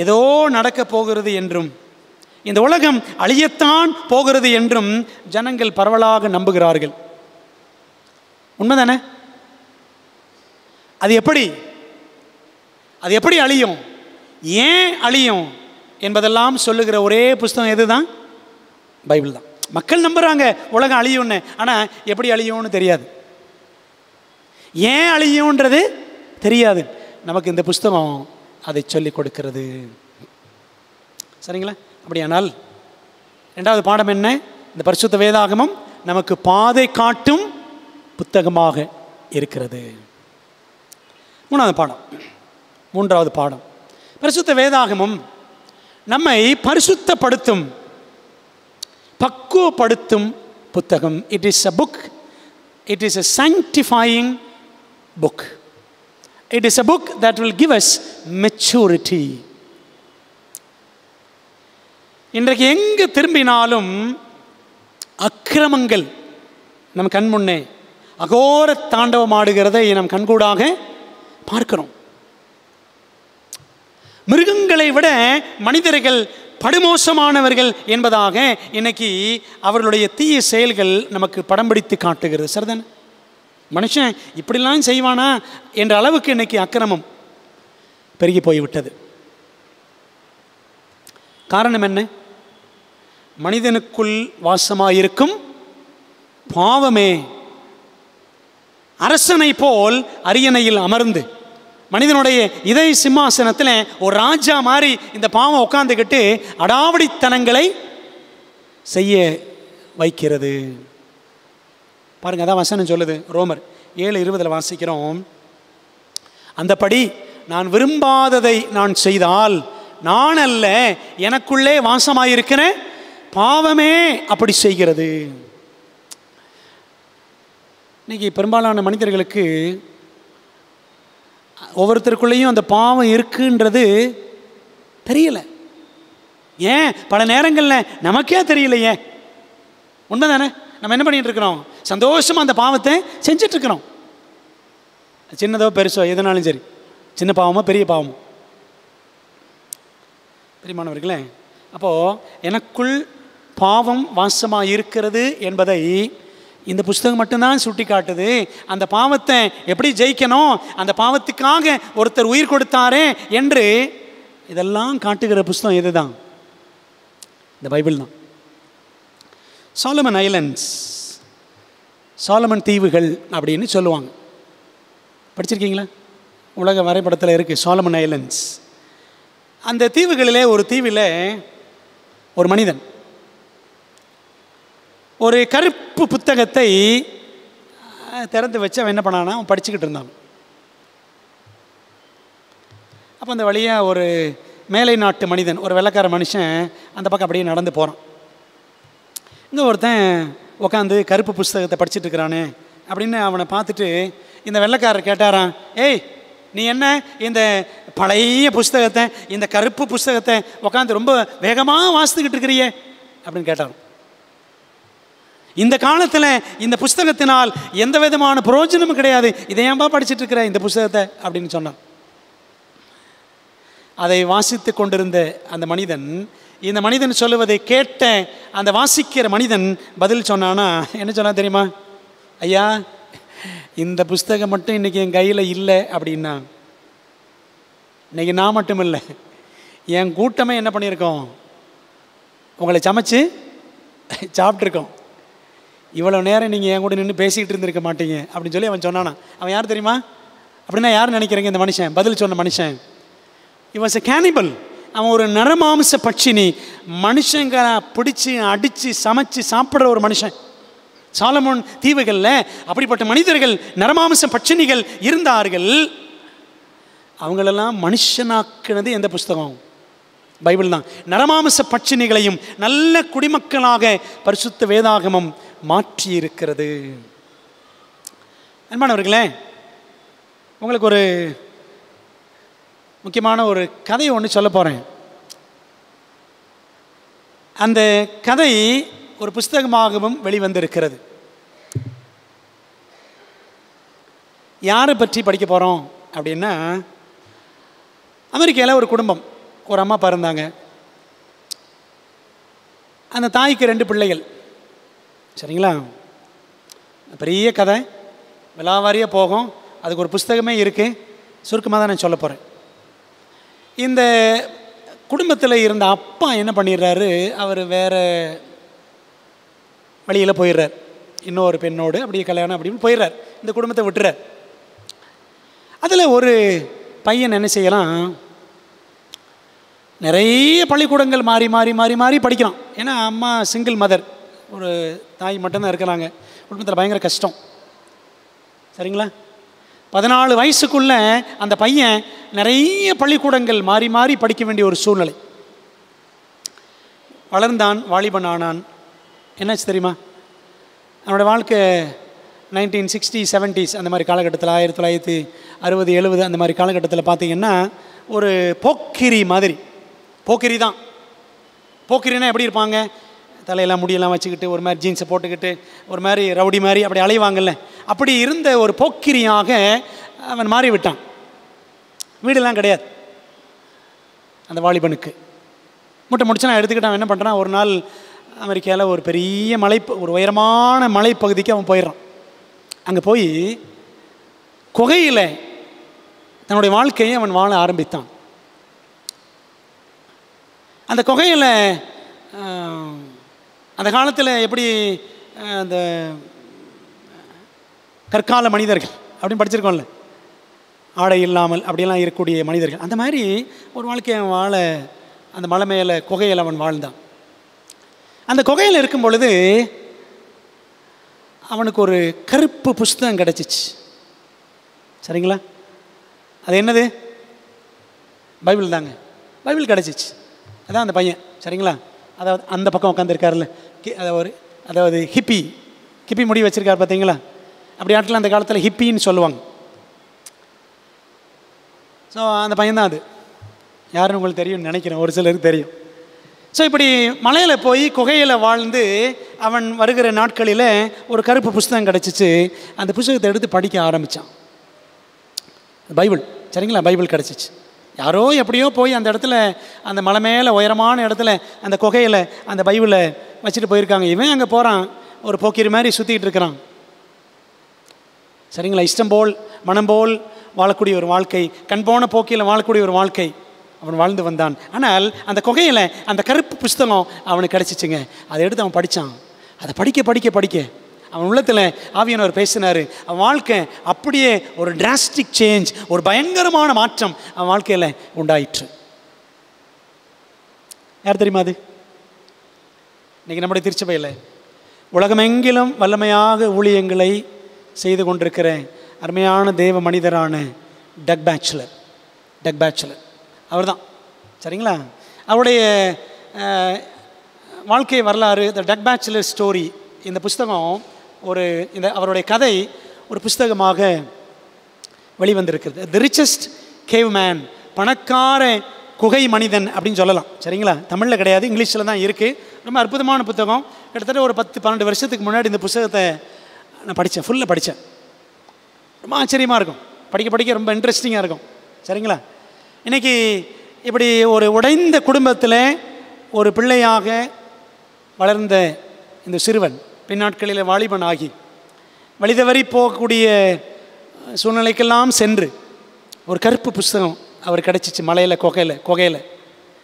S1: ஏதோ நடக்க போகிறது என்றும், இந்த உலகம் அழியத்தான் போகிறது என்றும் ஜனங்கள் பரவலாக நம்புகிறார்கள். உண்மைதானே? அது எப்படி அழியும், ஏன் அழியும் என்பதெல்லாம் சொல்லுகிற ஒரே புஸ்தகம் எதுதான்? பைபிள் தான். மக்கள் நம்புகிறாங்க உலகம் அழியும்னு. ஆனால் எப்படி அழியும்னு தெரியாது, ஏன் அழியும்ன்றது தெரியாது. நமக்கு இந்த புஸ்தகம் அதை சொல்லிக் கொடுக்கிறது. சரிங்களா? அப்படியானால் 2வது பாடம் என்ன? இந்த பரிசுத்த வேதாகமம் நமக்கு பாதை காட்டும் புத்தகமாக இருக்கிறது. 3வது பாடம் பரிசுத்த வேதாகமம் நம்மை பரிசுத்தப்படுத்தும், பக்குவப்படுத்தும் புத்தகம். It is a book, it is a sanctifying book, it is a book that will give us maturity. இன்றைக்கு எங்கு திரும்பினாலும் அக்கிரமங்கள் நம் கண் முன்னே அகோர தாண்டவம் ஆடுகிறதை நம் கண்கூடாக பார்க்கிறோம். மிருகங்களை விட மனிதர்கள் படுமோசமானவர்கள் என்பதாக இன்னைக்கு அவர்களுடைய தீய செயல்கள் நமக்கு படம் பிடித்து காட்டுகிறது. சரிதானே? மனுஷன் இப்படிலாம் செய்வானா என்ற அளவுக்கு இன்னைக்கு அக்கிரமம் பெருகி போய்விட்டது. காரணம் என்ன? மனிதனுக்குள் வாசமாயிருக்கும் பாவமே அரசனை போல் அரியணையில் அமர்ந்து மனிதனுடைய இதய சிம்மாசனத்தில் ஒரு ராஜா மாதிரி இந்த பாவம் உட்காந்துக்கிட்டு அடாவடித்தனங்களை செய்ய வைக்கிறது. பாருங்க, அதான் வசனம் சொல்லுது. ரோமர் 7:20 வாசிக்கிறோம். அந்தபடி நான் விரும்பாததை நான் செய்தால் நான் அல்ல, எனக்குள்ளே வாசமாயிருக்கிற பாவமே அப்படி செய்கிறது. இன்னைக்கு பெரும்பாலான மனிதர்களுக்கு ஒவ்வொருத்தருக்குள்ளேயும் அந்த பாவம் இருக்குன்றது தெரியல. ஏன் பல நேரங்களில் நமக்கே தெரியலையே. உண்மைதானே? நம்ம என்ன பண்ணிட்டு இருக்கிறோம்? சந்தோஷமாக அந்த பாவத்தை செஞ்சிட்டு இருக்கிறோம். சின்னதோ பெருசோ எதுனாலும் சரி, சின்ன பாவமோ பெரிய பாவமோ. பிரியமானவர்களே, அப்போது எனக்குள் பாவம் வாசமாக இருக்கிறது என்பதை இந்த புஸ்தகம் மட்டும்தான் சுட்டி காட்டுது. அந்த பாவத்தை எப்படி ஜெயிக்கணும், அந்த பாவத்துக்காக ஒருத்தர் உயிர் கொடுத்தாரே என்று இதெல்லாம் காட்டுகிற புஸ்தகம் எதுதான்? இந்த பைபிள் தான். சாலமன் ஐலண்ட்ஸ், சாலமன் தீவுகள் அப்படின்னு சொல்லுவாங்க. படிச்சிருக்கீங்களா? உலக வரைபடத்தில் இருக்குது சாலமன் ஐலண்ட்ஸ். அந்த தீவுகளிலே ஒரு தீவில் ஒரு மனிதன் ஒரு கருப்பு புத்தகத்தை திறந்து வச்சு அவன் என்ன பண்ணானா, அவன் படிச்சுக்கிட்டு இருந்தான். அப்போ அந்த வழியாக ஒரு மேலை நாட்டு மனிதன், ஒரு வெள்ளைக்கார மனுஷன் அந்த பக்கம் அப்படியே நடந்து போகிறான். இங்கே ஒருத்தன் உட்காந்து கருப்பு புஸ்தகத்தை படிச்சுட்டு இருக்கிறானே அப்படின்னு அவனை பார்த்துட்டு இந்த வெள்ளைக்காரர் கேட்டாரான், ஏய் நீ என்ன இந்த பழைய புஸ்தகத்தை, இந்த கருப்பு புஸ்தகத்தை உட்காந்து ரொம்ப வேகமாக வாசித்துக்கிட்டு இருக்கிறியே அப்படின்னு கேட்டார். இந்த காலத்தில் இந்த புஸ்தகத்தினால் எந்த விதமான பிரயோஜனமும் கிடையாது, இதை ஏன்பா படிச்சுட்டு இருக்கிற இந்த புஸ்தகத்தை அப்படின்னு சொன்னான். அதை வாசித்து கொண்டிருந்த அந்த மனிதன், இந்த மனிதன் சொல்லுவதை கேட்ட அந்த வாசிக்கிற மனிதன் பதில் சொன்னானா, என்ன சொன்னா தெரியுமா? ஐயா, இந்த புஸ்தகம் மட்டும் இன்றைக்கி என் கையில் இல்லை அப்படின்னா, இன்றைக்கி நான் மட்டும் இல்லை, என் கூட்டமே என்ன பண்ணியிருக்கோம், உங்களை சமைச்சு சாப்பிட்ருக்கோம். இவ்வளோ நேரம் நீங்கள் என் கூட நின்று பேசிக்கிட்டு இருந்திருக்க மாட்டீங்க அப்படின்னு சொல்லி அவன் சொன்னானா. அவன் யார் தெரியுமா? அப்படின்னா யார் நினைக்கிறீங்க? இந்த மனுஷன், பதில் சொன்ன மனுஷன், he was a cannibal. அவன் ஒரு நரமாம்ச பட்சினி, மனுஷங்க பிடிச்சி அடித்து சமைச்சு சாப்பிட்ற ஒரு மனுஷன். சாலமோன் தீவுகளில் அப்படிப்பட்ட மனிதர்கள், நரமாம்ச பட்சினிகள் இருந்தார்கள். அவங்களெல்லாம் மனுஷனாக்குனது எந்த புஸ்தகம்? பைபிள் தான். நரமாம்ச பட்சினிகளையும் நல்ல குடிமக்களாக பரிசுத்த வேதாகமம் மாற்றி இருக்கிறது. அன்பானவர்களே, உங்களுக்கு ஒரு முக்கியமான ஒரு கதையை ஒன்று சொல்ல போகிறேன். அந்த கதை ஒரு புஸ்தகமாகவும் வெளிவந்திருக்கிறது. யாரை பற்றி படிக்க போகிறோம் அப்படின்னா, அமெரிக்காவில் ஒரு குடும்பம், ஒரு அம்மா அப்பா இருந்தாங்க. அந்த தாய்க்கு 2 பிள்ளைகள். சரிங்களா? பெரிய கதை, விலாவாரியாக போகும். அதுக்கு ஒரு புஸ்தகமே இருக்குது. சுருக்கமாக தான் நான் சொல்ல போகிறேன். இந்த குடும்பத்தில் இருந்த அப்பா என்ன பண்ணிடுறாரு, அவர் வேறு வழியில் போயிடுறார். இன்னொரு பெண்ணோடு அப்படியே கல்யாணம் அப்படின்னு போயிடுறார். இந்த குடும்பத்தை விட்டுறார். அதில் ஒரு பையன் என்ன செய்யலாம், நிறைய பள்ளிக்கூடங்கள் மாறி மாறி மாறி மாறி படிக்கலாம். ஏன்னா அம்மா சிங்கிள் மதர், ஒரு தாய் மட்டும்தான் இருக்கிறாங்க. குடும்பத்தில் பயங்கர கஷ்டம். சரிங்களா? 14 வயசுக்குள்ளே அந்த பையன் நிறைய பள்ளிக்கூடங்கள் மாறி மாறி படிக்க வேண்டிய ஒரு சூழ்நிலை. வளர்ந்தான், வாலிபன் ஆனான். என்னாச்சு தெரியுமா? அவனோட வாழ்க்கை 1960s 70s அந்த மாதிரி காலகட்டத்தில், 1960, 70 அந்த மாதிரி காலகட்டத்தில் பார்த்திங்கன்னா ஒரு போக்கிரி மாதிரி. போக்கிரி தான். போக்கிரினா எப்படி இருப்பாங்க? தலையெல்லாம் முடியெல்லாம் வச்சுக்கிட்டு, ஒரு மாதிரி ஜீன்ஸை போட்டுக்கிட்டு, ஒரு மாதிரி ரவுடி மாதிரி அப்படி அலைவாங்கல்ல, அப்படி இருந்த ஒரு போக்கிரியாக அவன் மாறி விட்டான். வீடெல்லாம் கிடையாது அந்த வாலிபனுக்கு. முட்டை முடிச்சு நான் எடுத்துக்கிட்டு அவன் என்ன பண்ணுறான், ஒரு நாள் அமெரிக்காவில் ஒரு பெரிய ஒரு உயரமான மலைப்பகுதிக்கு அவன் போயிடுறான். அங்கே போய் குகையில் தன்னுடைய வாழ்க்கையை அவன் வாழ ஆரம்பித்தான். அந்த குகையில் அந்த காலத்தில் எப்படி அந்த கற்கால மனிதர்கள் அப்படின்னு படிச்சிருக்கோம்ல, ஆடை இல்லாமல் அப்படியெல்லாம் இருக்கக்கூடிய மனிதர்கள், அந்த மாதிரி ஒரு வாழ்க்கையை அவன் வாழ அந்த மலை மேலே குகையில் அவன் வாழ்ந்தான். அந்த குகையில் இருக்கும் பொழுது அவனுக்கு ஒரு கருப்பு புஸ்தகம் கிடச்சிச்சு. சரிங்களா? அது என்னது? பைபிள் தாங்க. பைபிள் கிடச்சிச்சு. அதான் அந்த பையன். சரிங்களா? அதாவது அந்த பக்கம் உட்காந்துருக்காருல்ல, அதாவது ஹிப்பி முடி வச்சுருக்காரு பார்த்தீங்களா? அப்படி ஆட்டில் அந்த காலத்தில் ஹிப்பின்னு சொல்லுவாங்க. ஸோ அந்த பையன்தான் அது. யாருன்னு உங்களுக்கு தெரியும்னு நினைக்கிறேன், ஒரு சிலருக்கு தெரியும். ஸோ இப்படி மலையில் போய் குகையில் வாழ்ந்து அவன் வருகிற நாட்களில் ஒரு கருப்பு புஸ்தகம் கிடச்சிச்சு. அந்த புஸ்தகத்தை எடுத்து படிக்க ஆரம்பித்தான். பைபிள். சரிங்களா? பைபிள் கிடச்சிச்சு. யாரோ எப்படியோ போய் அந்த இடத்துல, அந்த மலை மேலே உயரமான இடத்துல அந்த குகையில் அந்த பைபிளை வச்சுட்டு போயிருக்காங்க. இவன் அங்கே போகிறான், ஒரு போக்கிரி மாதிரி சுற்றிக்கிட்டு இருக்கிறான். சரிங்களா? இஷ்டம் போல் மனம் போல் வாழக்கூடிய ஒரு வாழ்க்கை, கண் போன போக்கியில் வாழக்கூடிய ஒரு வாழ்க்கை அவன் வாழ்ந்து வந்தான். ஆனால் அந்த குகையில் அந்த கருப்பு புஸ்தகம் அவனுக்கு கிடச்சிச்சுங்க. அதை எடுத்து அவன் படித்தான். அதை படிக்க படிக்க படிக்க அவன் உள்ளத்தில் ஆவியானவர் பேசினார். அவன் வாழ்க்கை அப்படியே ஒரு டிராஸ்டிக் சேஞ்ச், ஒரு பயங்கரமான மாற்றம் அவன் வாழ்க்கையில் உண்டாயிற்று. யார் தெரியுமா அது? இன்றைக்கி நம்முடைய திருச்சபையில் உலகமெங்கிலும் வல்லமையாக ஊழியங்களை செய்து கொண்டிருக்கிற அருமையான தேவ மனிதரான டக் பேச்சுலர். அவர் தான். சரிங்களா? அவருடைய வாழ்க்கை வரலாறு, த டக் பேச்சுலர் ஸ்டோரி, இந்த புஸ்தகம் இந்த அவருடைய கதை ஒரு புஸ்தகமாக வெளிவந்திருக்கிறது. தி ரிச்சஸ்ட் கேவ் மேன், பணக்கார குகை மனிதன் அப்படின்னு சொல்லலாம். சரிங்களா? தமிழில் கிடையாது, இங்கிலீஷில் தான் இருக்குது. ரொம்ப அற்புதமான புத்தகம். கிட்டத்தட்ட ஒரு 10-12 வருஷத்துக்கு முன்னாடி இந்த புத்தகத்தை நான் படித்தேன், ஃபுல்லாக படித்தேன். ரொம்ப ஆச்சரியமாக இருக்கும், படிக்க ரொம்ப இன்ட்ரெஸ்டிங்காக இருக்கும். சரிங்களா? இன்றைக்கி இப்படி ஒரு உடைந்த குடும்பத்தில் ஒரு பிள்ளையாக வளர்ந்த இந்த சிறுவன் பின்னாட்களில் வாலிபன் ஆகி வழிதவறி போகக்கூடிய சூழ்நிலைக்கெல்லாம் சென்று ஒரு கருப்பு புஸ்தகம் அவர் கிடச்சிச்சு மலையில் குகையில்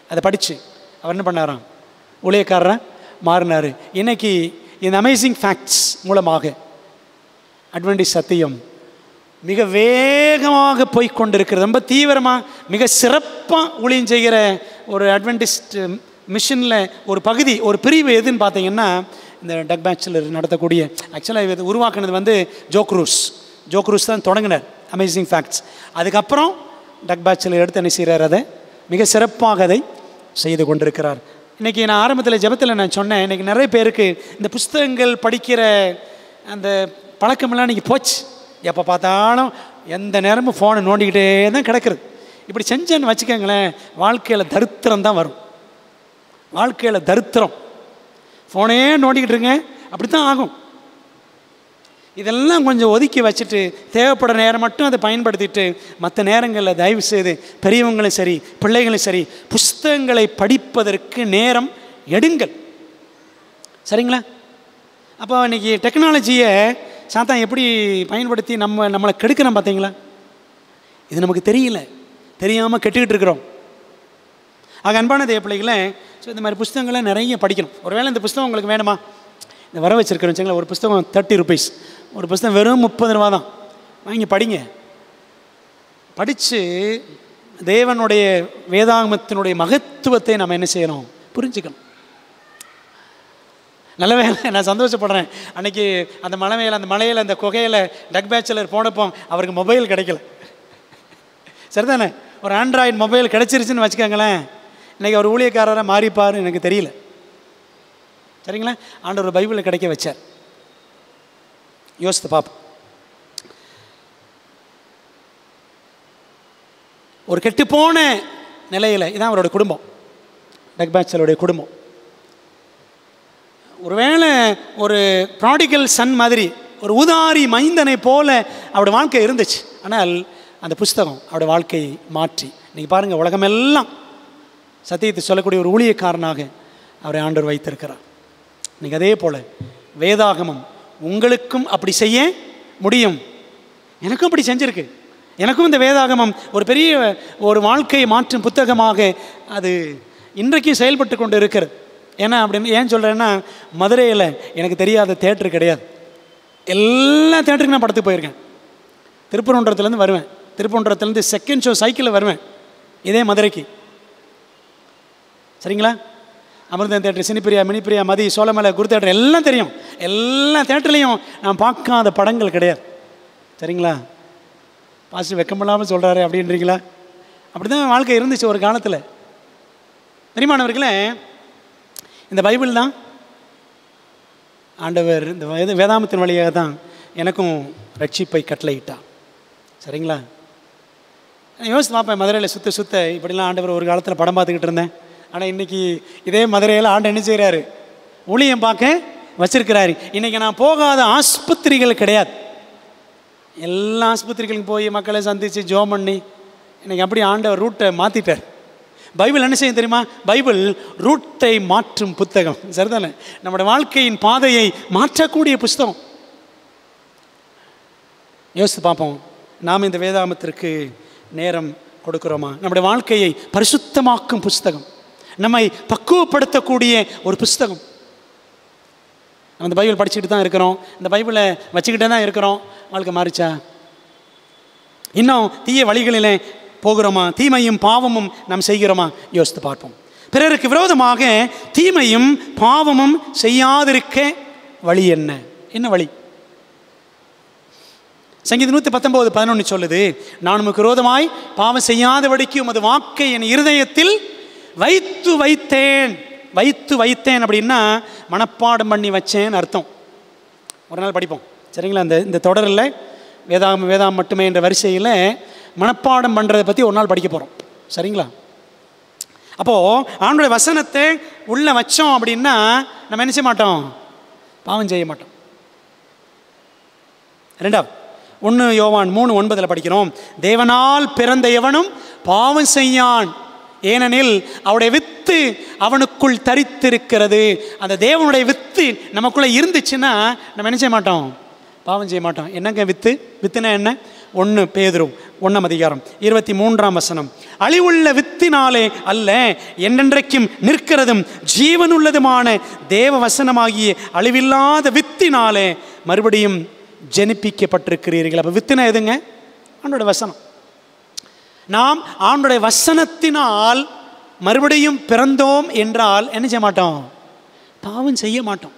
S1: அதை படித்து அவர் என்ன பண்ணாராம், ஊழியக்காரராக மாறினார். இன்றைக்கி இந்த அமேசிங் ஃபேக்ட்ஸ் மூலமாக அட்வென்டிஸ்ட் சத்தியம் மிக வேகமாக போய்கொண்டிருக்கிறது. ரொம்ப தீவிரமாக மிக சிறப்பாக ஊழியம் செய்கிற ஒரு அட்வென்டிஸ்ட் மிஷனில் ஒரு பகுதி, ஒரு பிரிவு எதுன்னு பார்த்தீங்கன்னா இந்த டக் பேச்சுலர் நடத்தக்கூடிய, ஆக்சுவலாக இது உருவாக்குனது ஜோ க்ரூஸ் தான் தொடங்கினார் அமேசிங் ஃபேக்ட்ஸ். அதுக்கப்புறம் டக் பேச்சுலர் எடுத்து என்ன செய்கிறார், அதை மிக சிறப்பாக அதை செய்து கொண்டிருக்கிறார். இன்றைக்கி நான் ஆரம்பத்தில் ஜெபத்தில் நான் சொன்னேன், இன்றைக்கி நிறைய பேருக்கு இந்த புஸ்தகங்கள் படிக்கிற அந்த பழக்கமெல்லாம் இன்றைக்கி போச்சு. எப்போ பார்த்தாலும் எந்த நேரமும் ஃபோனை நோண்டிக்கிட்டே தான் கிடக்கிறது. இப்படி செஞ்சேன்னு வச்சுக்கோங்களேன், வாழ்க்கையில் தரித்திரம் தான் வரும். வாழ்க்கையில் தரித்திரம், ஃபோனே நோண்டிக்கிட்டு இருங்க, அப்படி தான் ஆகும். இதெல்லாம் கொஞ்சம் ஒதுக்கி வச்சுட்டு தேவைப்படுற நேரம் மட்டும் அதை பயன்படுத்திட்டு மற்ற நேரங்களில் தயவு செய்து பெரியவங்களும் சரி பிள்ளைகளும் சரி புஸ்தகங்களை படிப்பதற்கு நேரம் எடுங்கள். சரிங்களா? அப்போ இன்றைக்கி டெக்னாலஜியை சாத்தான் எப்படி பயன்படுத்தி நம்மளை கெடுக்கிறோம் பார்த்தீங்களா? இது நமக்கு தெரியாமல் கெட்டுக்கிட்டு இருக்கிறோம். ஆக அன்பான தேவ பிள்ளைகளே, ஸோ இந்த மாதிரி புஸ்தகங்களை நிறைய படிக்கணும். ஒருவேளை இந்த புஸ்தகம் உங்களுக்கு வேணுமா, இந்த வர வச்சுருக்கிறோம் வச்சுங்களேன், ஒரு புஸ்தகம் 30 rupees, ஒரு புஸ்தகம் வெறும் 30 ரூபா தான். வாங்கி படிங்க. படித்து தேவனுடைய வேதாகமத்தினுடைய மகத்துவத்தை நம்ம என்ன செய்யணும், புரிஞ்சுக்கணும். நல்ல வேலை, நான் சந்தோஷப்படுறேன். அன்றைக்கி அந்த மலையில் அந்த குகையில் டக் பேச்சுலர் போனப்போ அவருக்கு மொபைல் கிடைக்கல. சரிதானே? ஒரு ஆண்ட்ராய்டு மொபைல் கிடச்சிருச்சுன்னு வச்சுக்கோங்களேன், இன்றைக்கி அவர் ஊழியக்காரராக மாறிப்பார் எனக்கு தெரியல. சரிங்களா? ஆண்டவர் பைபிளை கிடைக்க வச்சார். யோசித்து பார்ப்போம். ஒரு கெட்டுப்போன நிலையில் இதான் அவரோட குடும்பம், டக் பேச்சுலருடைய குடும்பம். ஒருவேளை ஒரு ப்ராடிகல் சன் மாதிரி ஒரு உதாரி மைந்தனை போல அவருடைய வாழ்க்கை இருந்துச்சு. ஆனால் அந்த புஸ்தகம் அவருடைய வாழ்க்கையை மாற்றி இன்றைக்கி பாருங்கள், உலகமெல்லாம் சத்தியத்தை சொல்லக்கூடிய ஒரு ஊழியக்காரனாக அவரை ஆண்டவர் வைத்திருக்கிறார். இன்றைக்கி அதே போல் வேதாகமம் உங்களுக்கும் அப்படி செய்ய முடியும். எனக்கும் அப்படி செஞ்சுருக்கு. எனக்கும் இந்த வேதாகமம் ஒரு பெரிய ஒரு வாழ்க்கையை மாற்றும் புத்தகமாக அது இன்றைக்கும் செயல்பட்டு கொண்டு இருக்கிறது. ஏன்னா அப்படின்னு ஏன் சொல்கிறேன்னா, மதுரையில் எனக்கு தெரியாத தேட்டரு கிடையாது. எல்லா தேட்டருக்கும் நான் படத்துக்கு போயிருக்கேன். திருப்பரங்குன்றத்துலேருந்து வருவேன், திருப்பரங்குன்றத்துலேருந்து செகண்ட் ஷோ சைக்கிளில் வருவேன் இதே மதுரைக்கு. சரிங்களா? அமிர்தம் தேட்டர், சினிப்பிரியா, மினிப்பிரியா, மதி, சோழமலை, குரு தேட்டர் எல்லாம் தெரியும். எல்லா தேட்டர்லேயும் நான் பார்க்காத படங்கள் கிடையாது. சரிங்களா? பாஸ்டர் வெக்கமில்லாமல் சொல்கிறாரு அப்படின்றீங்களா? அப்படி தான் வாழ்க்கை இருந்துச்சு ஒரு காலத்தில். பிரியமானவர்களே, இந்த பைபிள் தான் ஆண்டவர் இந்த வேதாமத்தின் வழியாக தான் எனக்கும் ரட்சிப்பை கட்டளையிட்டார். சரிங்களா? யோசித்து பார்ப்பேன், மதுரையில் சுத்த இப்படிலாம் ஆண்டவர் ஒரு காலத்தில் படம் பார்த்துக்கிட்டு இருந்தேன். ஆனால் இன்றைக்கி இதே மதுரையில் ஆண்டு என்ன செய்கிறாரு, ஊழியம் பார்க்க வச்சிருக்கிறாரு. இன்றைக்கி நான் போகாத ஆஸ்பத்திரிகள் கிடையாது. எல்லா ஆஸ்பத்திரிகளுக்கும் போய் மக்களை சந்தித்து ஜோம் பண்ணி இன்றைக்கி அப்படி ஆண்டவர் ரூட்டை மாற்றிட்டார். பைபிள் என்ன செய்யும் தெரியுமா? பைபிள் ரூட்டை மாற்றும் புத்தகம். சரிதானே? நம்முடைய வாழ்க்கையின் பாதையை மாற்றக்கூடிய புஸ்தகம். யோசித்து பார்ப்போம், நாம் இந்த வேதாகமத்திற்கு நேரம் கொடுக்குறோமா? நம்முடைய வாழ்க்கையை பரிசுத்தமாக்கும் புஸ்தகம், நம்மை பக்குவப்படுத்தக்கூடிய ஒரு புஸ்தகம். நம்ம இந்த பைபிள் படிச்சுக்கிட்டு தான் இருக்கிறோம், இந்த பைபிளை வச்சுக்கிட்டே தான் இருக்கிறோம். வாழ்க்கை மாறிச்சா? இன்னும் தீய வழிகளிலே போகிறோமா? தீமையும் பாவமும் நாம் செய்கிறோமா? யோசித்து பார்ப்போம். பிறருக்கு விரோதமாக தீமையும் பாவமும் செய்யாதிருக்க வழி என்ன? என்ன வழி? சங்கீதம் 119:11 சொல்லுது, நான் உமக்கு விரோதமாய் பாவம் செய்யாதபடிக்கு உமது வாக்கை என் இருதயத்தில் வைத்து வைத்தேன். வைத்து வைத்தேன் அப்படின்னா மனப்பாடம் பண்ணி வச்சேன்னு அர்த்தம். ஒரு நாள் படிப்போம் சரிங்களா? இந்த தொடரில் வேதாம் மட்டுமே என்ற வரிசையில் மனப்பாடம் பண்ணுறதை பற்றி ஒரு நாள் படிக்க போகிறோம் சரிங்களா? அப்போது ஆண்டவருடைய வசனத்தை உள்ளே வச்சோம் அப்படின்னா நம்ம என்ன செய்ய மாட்டோம்? பாவம் செய்ய மாட்டோம். ரெண்டாவது 1 யோவான் 3:9 படிக்கிறோம், தேவனால் பிறந்த எவனும் பாவம் செய்யான், ஏனெனில் அவருடைய வித்து அவனுக்குள் தரித்திருக்கிறது. அந்த தேவனுடைய வித்து நமக்குள்ளே இருந்துச்சுன்னா நம்ம என்ன செய்ய மாட்டோம்? பாவம் செய்ய மாட்டோம். என்னங்க வித்து? வித்துனா என்ன? 1 பேதுரு 1:23 அழிவுள்ள வித்தினாலே அல்ல, என்றென்றைக்கும் நிற்கிறதும் ஜீவனுள்ளதுமான தேவ வசனமாகிய அழிவில்லாத வித்தினாலே மறுபடியும் ஜனிப்பிக்கப்பட்டிருக்கிறீர்கள். அப்போ வித்துனா எதுங்க? ஆண்டோடைய வசனம். நாம் ஆண்டோடைய வசனத்தினால் மறுபடியும் பிறந்தோம் என்றால் என்ன செய்ய மாட்டோம்? பாவம் செய்ய மாட்டோம்.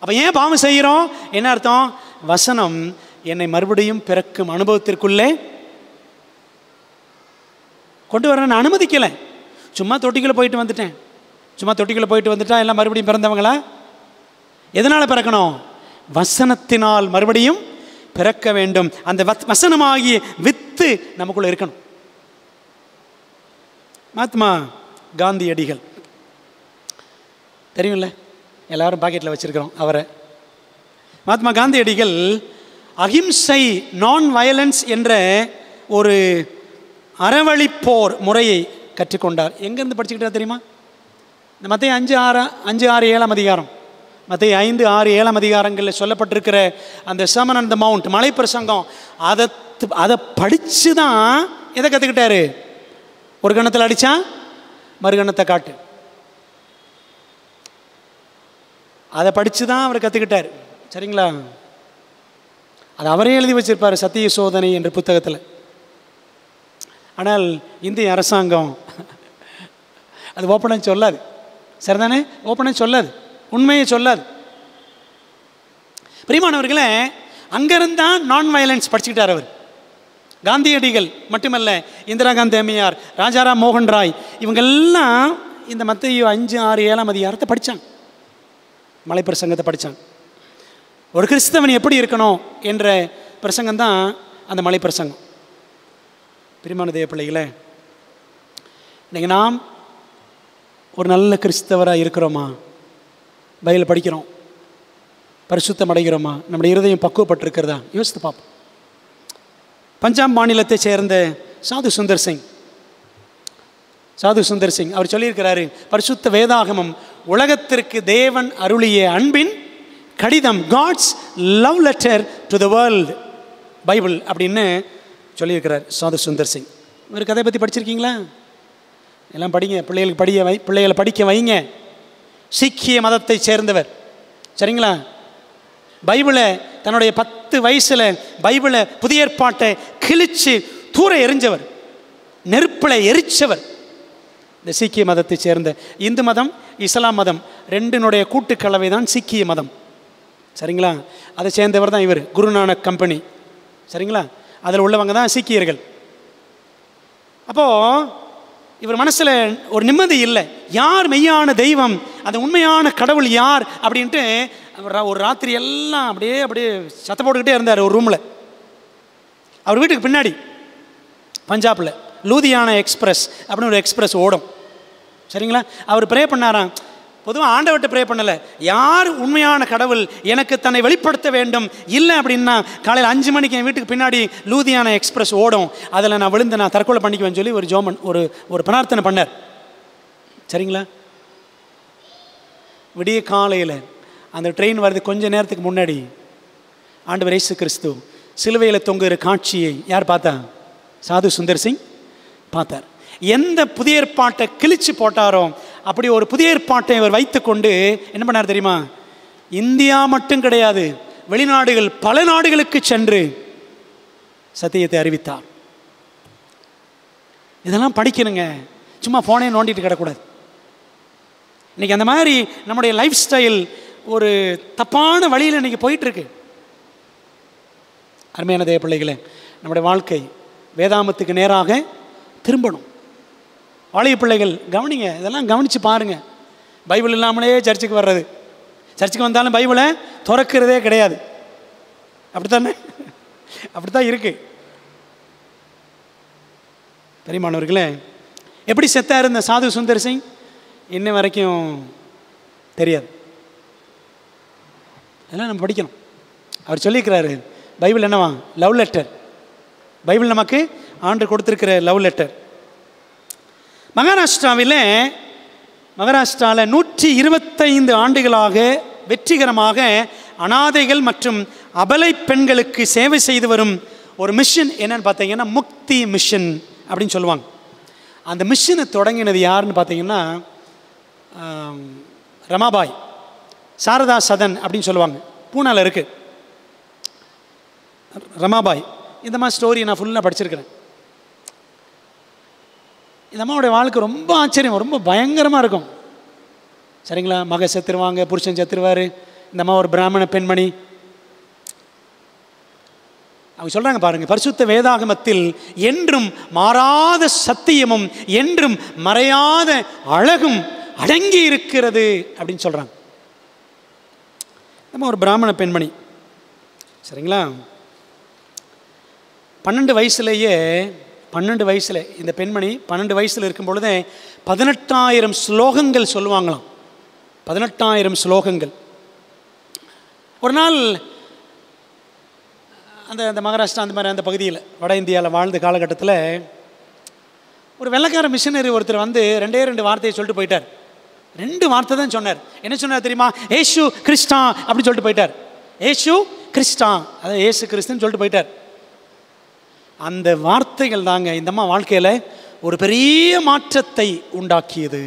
S1: அப்போ ஏன் பாவம் செய்கிறோம்? என்ன அர்த்தம்? வசனம் என்னை மறுபடியும் பிறக்கும் அனுபவத்திற்குள்ளே கொண்டு வர நான் அனுமதிக்கலை. சும்மா தொட்டிக்குள்ளே போயிட்டு வந்துட்டேன். சும்மா தொட்டிக்குள்ளே போயிட்டு வந்துட்டா எல்லாம் மறுபடியும் பிறந்தவங்களா? எதனால் பிறக்கணும்? வசனத்தினால் மறுபடியும் பிறக்க வேண்டும். அந்த வசனமாகிய வித்து நமக்குள்ள இருக்கணும். மகாத்மா காந்தியடிகள் தெரியும்ல, எல்லாரும் பாக்கெட்டில் வச்சிருக்கிறோம் அவரை. மகாத்மா காந்தியடிகள் அஹிம்சை நான் வயலன்ஸ் என்ற ஒரு அறவழிப்போர் முறையை கற்றுக்கொண்டார். எங்கேருந்து படிச்சுக்கிட்டார் தெரியுமா? இந்த மத்தேயு 5, 6, 7 அதிகாரம், மத்தேயு 5, 6, 7 அதிகாரங்களில் சொல்லப்பட்டிருக்கிற அந்த சர்மன் ஆன் தி மவுண்ட், மலை பிரசங்கம், அதை படித்து தான் எதை கற்றுக்கிட்டாரு? ஒரு கணத்தில் அடித்தா மறுகணத்தை காட்டு, அதை படித்து தான் அவர் கற்றுக்கிட்டார் சரிங்களா? அது அவரே எழுதி வச்சிருப்பார் சத்திய சோதனை என்ற புத்தகத்தில். ஆனால் இந்திய அரசாங்கம் அது ஓப்பனாக சொல்லாது. சரிதானே? ஓப்பனாக சொல்லாது, உண்மையை சொல்லாது. பிரியமானவர்களே, அங்கிருந்தான் நான் வயலன்ஸ் படிச்சுக்கிட்டார் அவர். காந்தியடிகள் மட்டுமல்ல, இந்திரா காந்தி அம்மையார், ராஜாராம் மோகன் ராய், இவங்கெல்லாம் இந்த மத்தேயு 5, 6, 7 அதிகாரத்தை படித்தாங்க, மலை பிரசங்கத்தை படித்தாங்க. ஒரு கிறிஸ்தவன் எப்படி இருக்கணும் என்ற பிரசங்கம் தான் அந்த மலை பிரசங்கம். பிரியமான தேவ பிள்ளைகளே, இன்றைக்கி நாம் ஒரு நல்ல கிறிஸ்தவராக இருக்கிறோமா? பைபிள் படிக்கிறோம், பரிசுத்தம் அடைகிறோமா? நம்முடைய இருதயம் பக்குவப்பட்டிருக்கிறதா? யோசித்து பார்ப்போம். பஞ்சாப் மாநிலத்தை சேர்ந்த சாது சுந்தர் சிங் அவர் சொல்லியிருக்கிறாரு, பரிசுத்த வேதாகமம் உலகத்திற்கு தேவன் அருளிய அன்பின் கடிதம், God's love letter to the world Bible அப்படின்னு சொல்லியிருக்கிறார் சாது சுந்தர் சிங். ஒரு கதை பற்றி படிச்சிருக்கீங்களா? எல்லாம் படிங்க, பிள்ளைகளை படிக்க வைங்க. சீக்கிய மதத்தை சேர்ந்தவர் சரிங்களா? பைபிளை தன்னுடைய 10 வயசில் பைபிளை புதிய ஏற்பாட்டை கிழிச்சு தூர எரிஞ்சவர், நெருப்பில் எரிச்சவர் இந்த சீக்கிய மதத்தை சேர்ந்த. இந்து மதம், இஸ்லாம் மதம் ரெண்டினுடைய கூட்டுக்கலவை தான் சீக்கிய மதம் சரிங்களா? அதை சேர்ந்தவர் தான் இவர், குருநானக் கம்பெனி சரிங்களா? அதில் உள்ளவங்க தான் சீக்கியர்கள். அப்போது இவர் மனசில் ஒரு நிம்மதி இல்லை. யார் மெய்யான தெய்வம், அந்த உண்மையான கடவுள் யார் அப்படின்ட்டு ஒரு ராத்திரி எல்லாம் அப்படியே சத்த போட்டுக்கிட்டே இருந்தார் ஒரு ரூமில். அவர் வீட்டுக்கு பின்னாடி பஞ்சாபில் லூதியானா எக்ஸ்பிரஸ் அப்படின்னு ஒரு எக்ஸ்பிரஸ் ஓடும் சரிங்களா? அவர் ப்ரே பண்ணாராம். பொதுவாக ஆண்டவர்கிட்ட ப்ரே பண்ணலை, யார் உண்மையான கடவுள் எனக்கு தன்னை வெளிப்படுத்த வேண்டும், இல்லை அப்படின்னா காலையில் 5 மணிக்கு என் வீட்டுக்கு பின்னாடி லூதியானா எக்ஸ்பிரஸ் ஓடும், அதில் நான் விழுந்து நான் தற்கொலை பண்ணிக்குவேன்னு சொல்லி ஒரு ஜோமன் ஒரு பிரார்த்தனை பண்ணார் சரிங்களா? விடிய காலையில் அந்த ட்ரெயின் வருது கொஞ்சம் நேரத்துக்கு முன்னாடி ஆண்டவர் இயேசு கிறிஸ்து சிலுவையில் தொங்குகிற காட்சியை யார் பார்த்தா? சாது சுந்தர் சிங் பார்த்தார். எந்த புதிய ஏற்பாட்டை கிழிச்சு போட்டாரோ அப்படி ஒரு புதிய ஏற்பாட்டை அவர் வைத்துக்கொண்டு என்ன பண்ணார் தெரியுமா? இந்தியா மட்டும் கிடையாது, வெளிநாடுகள் பல நாடுகளுக்கு சென்று சத்தியத்தை அறிவித்தார். இதெல்லாம் படிக்கணுங்க, சும்மா ஃபோனே நோண்டிட்டு கிடக்கூடாது. இன்றைக்கி அந்த மாதிரி நம்முடைய லைஃப் ஸ்டைல் ஒரு தப்பான வழியில் இன்றைக்கி போயிட்டுருக்கு. அருமையான தேவ பிள்ளைகளே, நம்முடைய வாழ்க்கை வேதாமத்துக்கு நேராக திரும்பணும். வாலிப பிள்ளைகள் கவனிங்க, இதெல்லாம் கவனித்து பாருங்கள். பைபிள் இல்லாமலே சர்ச்சுக்கு வர்றது, சர்ச்சுக்கு வந்தாலும் பைபிளை திறக்கிறதே கிடையாது. அப்படித்தானே? அப்படித்தான் இருக்குது. பெரியமானவர்களே, எப்படி செத்தார் இந்த சாது சுந்தர் சிங் இன்ன வரைக்கும் தெரியாது. அதெல்லாம் நம்ம படிக்கணும். அவர் சொல்லியிருக்கிறாரு, பைபிள் என்னவா? Love letter. பைபிள் நமக்கு ஆண்டு கொடுத்துருக்கிற லவ் லெட்டர். மகாராஷ்டிராவில் 125 ஆண்டுகளாக வெற்றிகரமாக அனாதைகள் மற்றும் அபலை பெண்களுக்கு சேவை செய்து வரும் ஒரு மிஷன் என்னன்னு பார்த்தீங்கன்னா முக்தி மிஷன் அப்படின்னு சொல்லுவாங்க. அந்த மிஷனை தொடங்கினது யாருன்னு பார்த்தீங்கன்னா ரமாபாய் சாரதா சதன் அப்படின்னு சொல்லுவாங்க. பூனாவில் இருக்குது ரமாபாய். இந்த மாதிரி ஸ்டோரி நான் ஃபுல்லாக படிச்சிருக்கிறேன். இந்த அம்மாவுடைய வாழ்க்கை ரொம்ப ஆச்சரியம், ரொம்ப பயங்கரமாக இருக்கும். சரிங்களா? மக செத்துருவாங்க, புருஷன் செத்துருவார். இந்த அம்மா ஒரு பிராமண பெண்மணி. அவங்க சொல்கிறாங்க பாருங்கள், பரிசுத்த வேதாகமத்தில் என்றும் மாறாத சத்தியமும் என்றும் மறையாத அழகும் அடங்கி இருக்கிறது அப்படின்னு சொல்கிறாங்க. நம்ம ஒரு பிராமண பெண்மணி. சரிங்களா? 12 வயசில் இந்த பெண்மணி 12 வயசில் இருக்கும் பொழுதே 18,000 ஸ்லோகங்கள் சொல்லுவாங்களாம். 18,000 ஸ்லோகங்கள். ஒரு நாள் அந்த மகாராஷ்டிரா அந்த மாதிரி அந்த பகுதியில் வட இந்தியாவில் வாழ்ந்த காலகட்டத்தில் ஒரு வெள்ளைக்கார மிஷனரி ஒருத்தர் வந்து 2 வார்த்தையை சொல்லிட்டு போயிட்டார். 2 வார்த்தை தான் சொன்னார். என்ன சொன்னார் தெரியுமா? ஏசு கிறிஸ்டா அப்படின்னு சொல்லிட்டு போயிட்டார். ஏசு கிறிஸ்டா, அதாவது ஏசு கிறிஸ்துன்னு சொல்லிட்டு போயிட்டார். அந்த வார்த்தைகள் தாங்க இந்த அம்மா வாழ்க்கையில் ஒரு பெரிய மாற்றத்தை உண்டாக்கியது.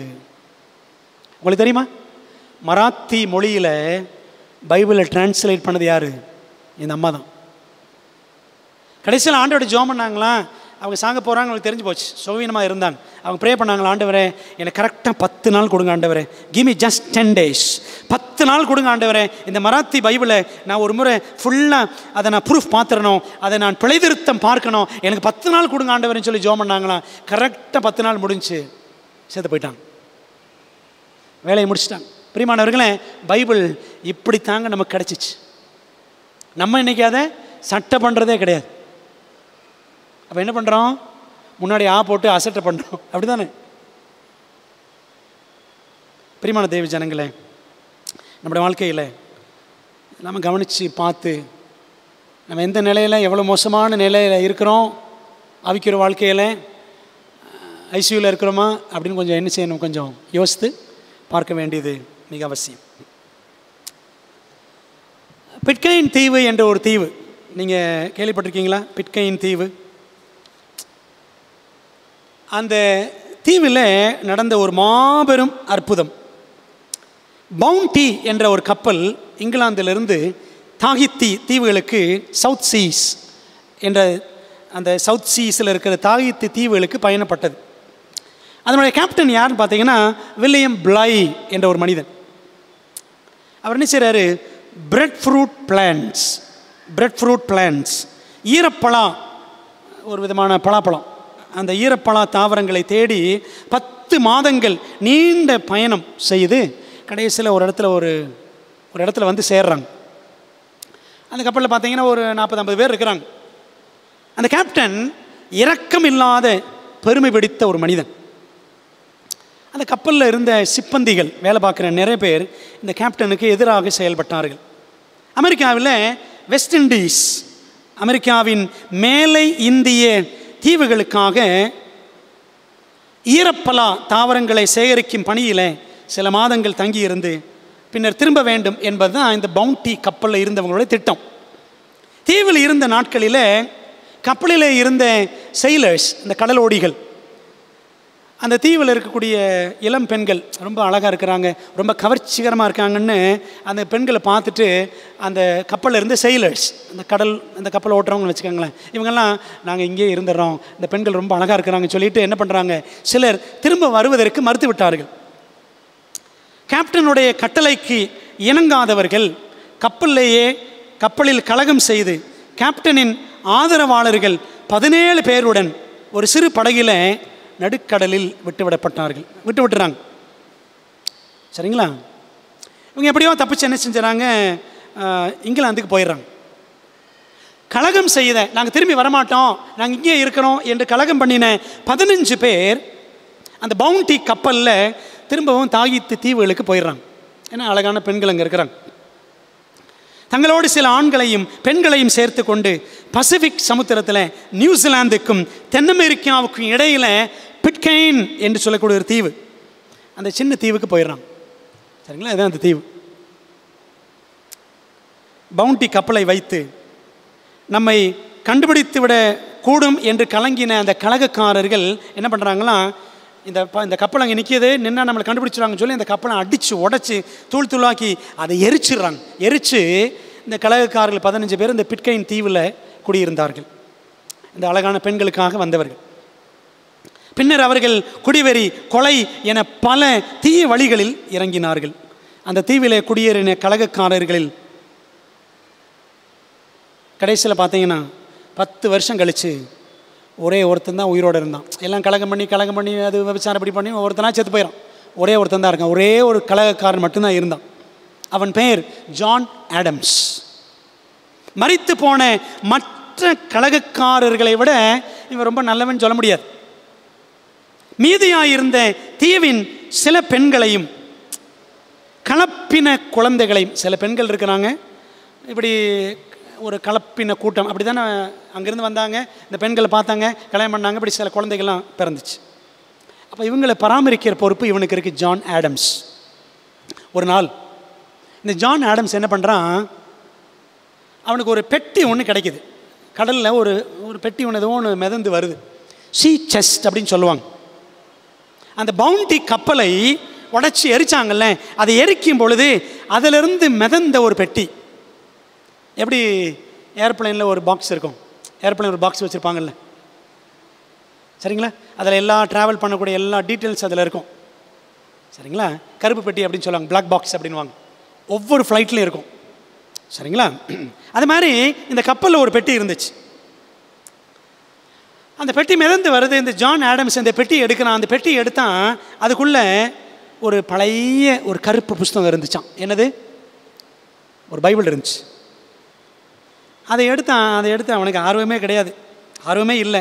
S1: உங்களுக்கு தெரியுமா? மராத்தி மொழியில் பைபிளை டிரான்ஸ்லேட் பண்ணது யார்? இந்த அம்மா தான். கடைசியில் ஆண்டோட ஜெபம் பண்ணாங்களா, அவங்க சாங்க போகிறாங்க, அவங்களுக்கு தெரிஞ்சு போச்சு, சோவீனமாக இருந்தாங்க. அவங்க ப்ரே பண்ணாங்களா, ஆண்டவரே எனக்கு கரெக்டாக 10 நாள் கொடுங்க ஆண்டவரே, கிவ் மீ ஜஸ்ட் 10 days, 10 நாள் கொடுங்க ஆண்டவரே, இந்த மராத்தி பைபிளை நான் ஒரு முறை ஃபுல்லாக அதை நான் ப்ரூஃப் பார்த்துடணும், அதை நான் பிழைதிருத்தம் பார்க்கணும், எனக்கு 10 நாள் கொடுங்க ஆண்டவரேன்னு சொல்லி ஜெபம் பண்ணாங்களாம். கரெக்டாக 10 நாள் முடிஞ்சு சேர்த்து போயிட்டாங்க, வேலையை முடிச்சுட்டாங்க. பிரியமானவர்களே, பைபிள் இப்படி தாங்க நமக்கு கிடச்சிச்சு. நம்ம இன்றைக்கி அதை சட்டை பண்ணுறதே கிடையாது. அப்போ என்ன பண்ணுறோம்? முன்னாடி போட்டு அசட்டை பண்ணுறோம். அப்படி தானே? பிரியமான தேவ ஜனங்களே, நம்முடைய வாழ்க்கையில் நம்ம கவனித்து பார்த்து நம்ம எந்த நிலையில் எவ்வளோ மோசமான நிலையில் இருக்கிறோம், ஆவிக்கிற வாழ்க்கையில் ஐசியூவில் இருக்கிறோமா அப்படின்னு கொஞ்சம் என்ன செய்யணும், கொஞ்சம் யோசித்து பார்க்க வேண்டியது மிக அவசியம். பிட்கைன் தீவு என்ற ஒரு தீவு நீங்கள் கேள்விப்பட்டிருக்கீங்களா? பிட்கைன் தீவு. அந்த தீவில் நடந்த ஒரு மாபெரும் அற்புதம். பவுண்டி என்ற ஒரு கப்பல் இங்கிலாந்திலிருந்து தாகித்தி தீவுகளுக்கு, சவுத் சீஸ் என்ற அந்த சவுத் சீஸில் இருக்கிற தாகித்தி தீவுகளுக்கு பயணப்பட்டது. அதனுடைய கேப்டன் யாருன்னு பார்த்தீங்கன்னா வில்லியம் பிளை என்ற ஒரு மனிதன். அவர் என்ன செய்கிறாரு? பிரெட் ஃப்ரூட் பிளான்ட்ஸ், ஈரப்பழா, ஒரு விதமான பலாப்பழம், அந்த ஈரப்பழா தாவரங்களை தேடி 10 மாதங்கள் நீண்ட பயணம் செய்து கடைசியில் ஒரு இடத்துல வந்து சேர்றாங்க. அந்த கப்பலில் பார்த்தீங்கன்னா ஒரு 40-50 பேர் இருக்கிறாங்க. அந்த கேப்டன் இரக்கம் இல்லாத பெருமை பிடித்த ஒரு மனிதன். அந்த கப்பலில் இருந்த சிப்பந்திகள், வேலை பார்க்குற நிறைய பேர் இந்த கேப்டனுக்கு எதிராக செயல்பட்டார்கள். அமெரிக்காவில் வெஸ்ட் இண்டீஸ், அமெரிக்காவின் மேலை இந்திய தீவுகளுக்காக ஈரப்பலா தாவரங்களை சேகரிக்கும் பணியில் சில மாதங்கள் தங்கியிருந்து பின்னர் திரும்ப வேண்டும் என்பது தான் இந்த பவுண்டி கப்பலில் இருந்தவங்களுடைய திட்டம். தீவில் இருந்த நாட்களில் கப்பலில் இருந்த செயிலர்ஸ், இந்த கடலோடிகள், அந்த தீவில் இருக்கக்கூடிய இளம் பெண்கள் ரொம்ப அழகாக இருக்கிறாங்க, ரொம்ப கவர்ச்சிகரமாக இருக்காங்கன்னு அந்த பெண்களை பார்த்துட்டு அந்த கப்பலில் இருந்த செயிலர்ஸ், அந்த கப்பல் ஓட்டுறவங்கன்னு வச்சுக்கோங்களேன், இவங்கெல்லாம் நாங்கள் இங்கேயே இருந்துடுறோம், இந்த பெண்கள் ரொம்ப அழகாக இருக்கிறாங்கன்னு சொல்லிட்டு என்ன பண்ணுறாங்க, சிலர் திரும்ப வருவதற்கு மறுத்து விட்டார்கள். கேப்டனுடைய கட்டளைக்கு இணங்காதவர்கள் கப்பலில் கலகம் செய்து கேப்டனின் ஆதரவாளர்கள் 17 பேருடன் ஒரு சிறு படகில் நடுக்கடலில் விட்டுறாங்க. சரிங்களா? இவங்க எப்படியோ தப்பிச்சு என்ன செஞ்சுறாங்க, இங்கிலாந்துக்கு போயிடுறாங்க. கலகம் செய்த, நாங்கள் திரும்பி வரமாட்டோம், நாங்கள் இங்கே இருக்கிறோம் என்று கலகம் பண்ணின 15 பேர் அந்த பவுண்டி கப்பலில் திரும்பவும் தாகித்து தீவுகளுக்கு போயிடுறாங்க. ஏன்னா அழகான பெண்கள் அங்கே இருக்கிறாங்க. தங்களோடு சில ஆண்களையும் பெண்களையும் சேர்த்து கொண்டு பசிபிக் சமுத்திரத்தில் நியூசிலாந்துக்கும் தென் அமெரிக்காவுக்கும் இடையில் பிட்கெயின் என்று சொல்லக்கூடிய ஒரு தீவு, அந்த சின்ன தீவுக்கு போயிடுறாங்க. சரிங்களா? இதுதான் அந்த தீவு. பவுண்டி கப்பலை வைத்து நம்மை கண்டுபிடித்து விட கூடும் என்று கலங்கின அந்த கலகக்காரர்கள் என்ன பண்ணுறாங்களா, இந்த கப்பல் அங்கே நிற்கிது, நின்னா நம்மளை கண்டுபிடிச்சிடுறாங்கன்னு சொல்லி அந்த கப்பலை அடித்து உடச்சி தூள் தூளாக்கி அதை எரிச்சிடுறாங்க. எரித்து இந்த கலகக்காரர்கள் 15 பேர் இந்த பிட்கெயின் தீவில் குடியிருந்தார்கள், இந்த அழகான பெண்களுக்காக வந்தவர்கள். பின்னர் அவர்கள் குடிவெறி, கொலை என பல தீய வழிகளில் இறங்கினார்கள். அந்த தீவிலே குடியேறின கலகக்காரர்களில் கடைசியில் பார்த்தீங்கன்னா 10 வருஷம் கழித்து ஒரே ஒருத்தன் தான் உயிரோடு இருந்தான். எல்லாம் கலகம் பண்ணி அது விபச்சாரம் இப்படி பண்ணி ஒருத்தனா செத்து போயிடான். ஒரே ஒருத்தன் தான் இருக்கான். ஒரே ஒரு கலகக்காரன் மட்டும்தான் இருந்தான். அவன் பெயர் ஜான் ஆடம்ஸ். மரித்து போன மற்ற கலகக்காரர்களை விட இவன் ரொம்ப நல்லவன் சொல்ல முடியாது. மீதியாயிருந்த தீவின் சில பெண்களையும் கலப்பின குழந்தைகளையும், சில பெண்கள் இருக்கிறாங்க, இப்படி ஒரு கலப்பின கூட்டம் அப்படி தானே அங்கேருந்து வந்தாங்க, இந்த பெண்களை பார்த்தாங்க, கல்யாணம் பண்ணாங்க, இப்படி சில குழந்தைகள்லாம் பிறந்துச்சு. அப்போ இவங்களை பராமரிக்கிற பொறுப்பு இவனுக்கு இருக்குது, ஜான் ஆடம்ஸ். ஒரு நாள் இந்த ஜான் ஆடம்ஸ் என்ன பண்ணுறான், அவனுக்கு ஒரு பெட்டி ஒன்று கிடைக்கிது. கடலில் ஒரு பெட்டி ஒன்று மிதந்து வருது, சீ செஸ்ட் அப்படின்னு சொல்லுவாங்க. அந்த பவுண்டி கப்பலை உடச்சி எரிச்சாங்கல்ல, அதை எரிக்கும் பொழுது அதிலிருந்து மிதந்த ஒரு பெட்டி. எப்படி ஏர்ப்ளைனில் ஒரு பாக்ஸ் இருக்கும், ஏர்ப்ளைன் ஒரு பாக்ஸ் வச்சுருப்பாங்கல்ல, சரிங்களா? அதில் எல்லா ட்ராவல் பண்ணக்கூடிய எல்லா டீட்டெயில்ஸ் அதில் இருக்கும். சரிங்களா? கருப்பு பெட்டி அப்படின்னு சொல்லுவாங்க, பிளாக் பாக்ஸ் அப்படின்வாங்க. ஒவ்வொரு ஃப்ளைட்லையும் இருக்கும். சரிங்களா? அது மாதிரி இந்த கப்பலில் ஒரு பெட்டி இருந்துச்சு. அந்த பெட்டி மிதந்து வருது. இந்த ஜான் ஆடம்ஸ் இந்த பெட்டி எடுக்கிறான். அந்த பெட்டி எடுத்தான், அதுக்குள்ளே ஒரு பழைய ஒரு கருப்பு புஸ்தகம் இருந்துச்சான். என்னது? ஒரு பைபிள் இருந்துச்சு. அதை எடுத்து அவனுக்கு ஆர்வமே கிடையாது, ஆர்வமே இல்லை.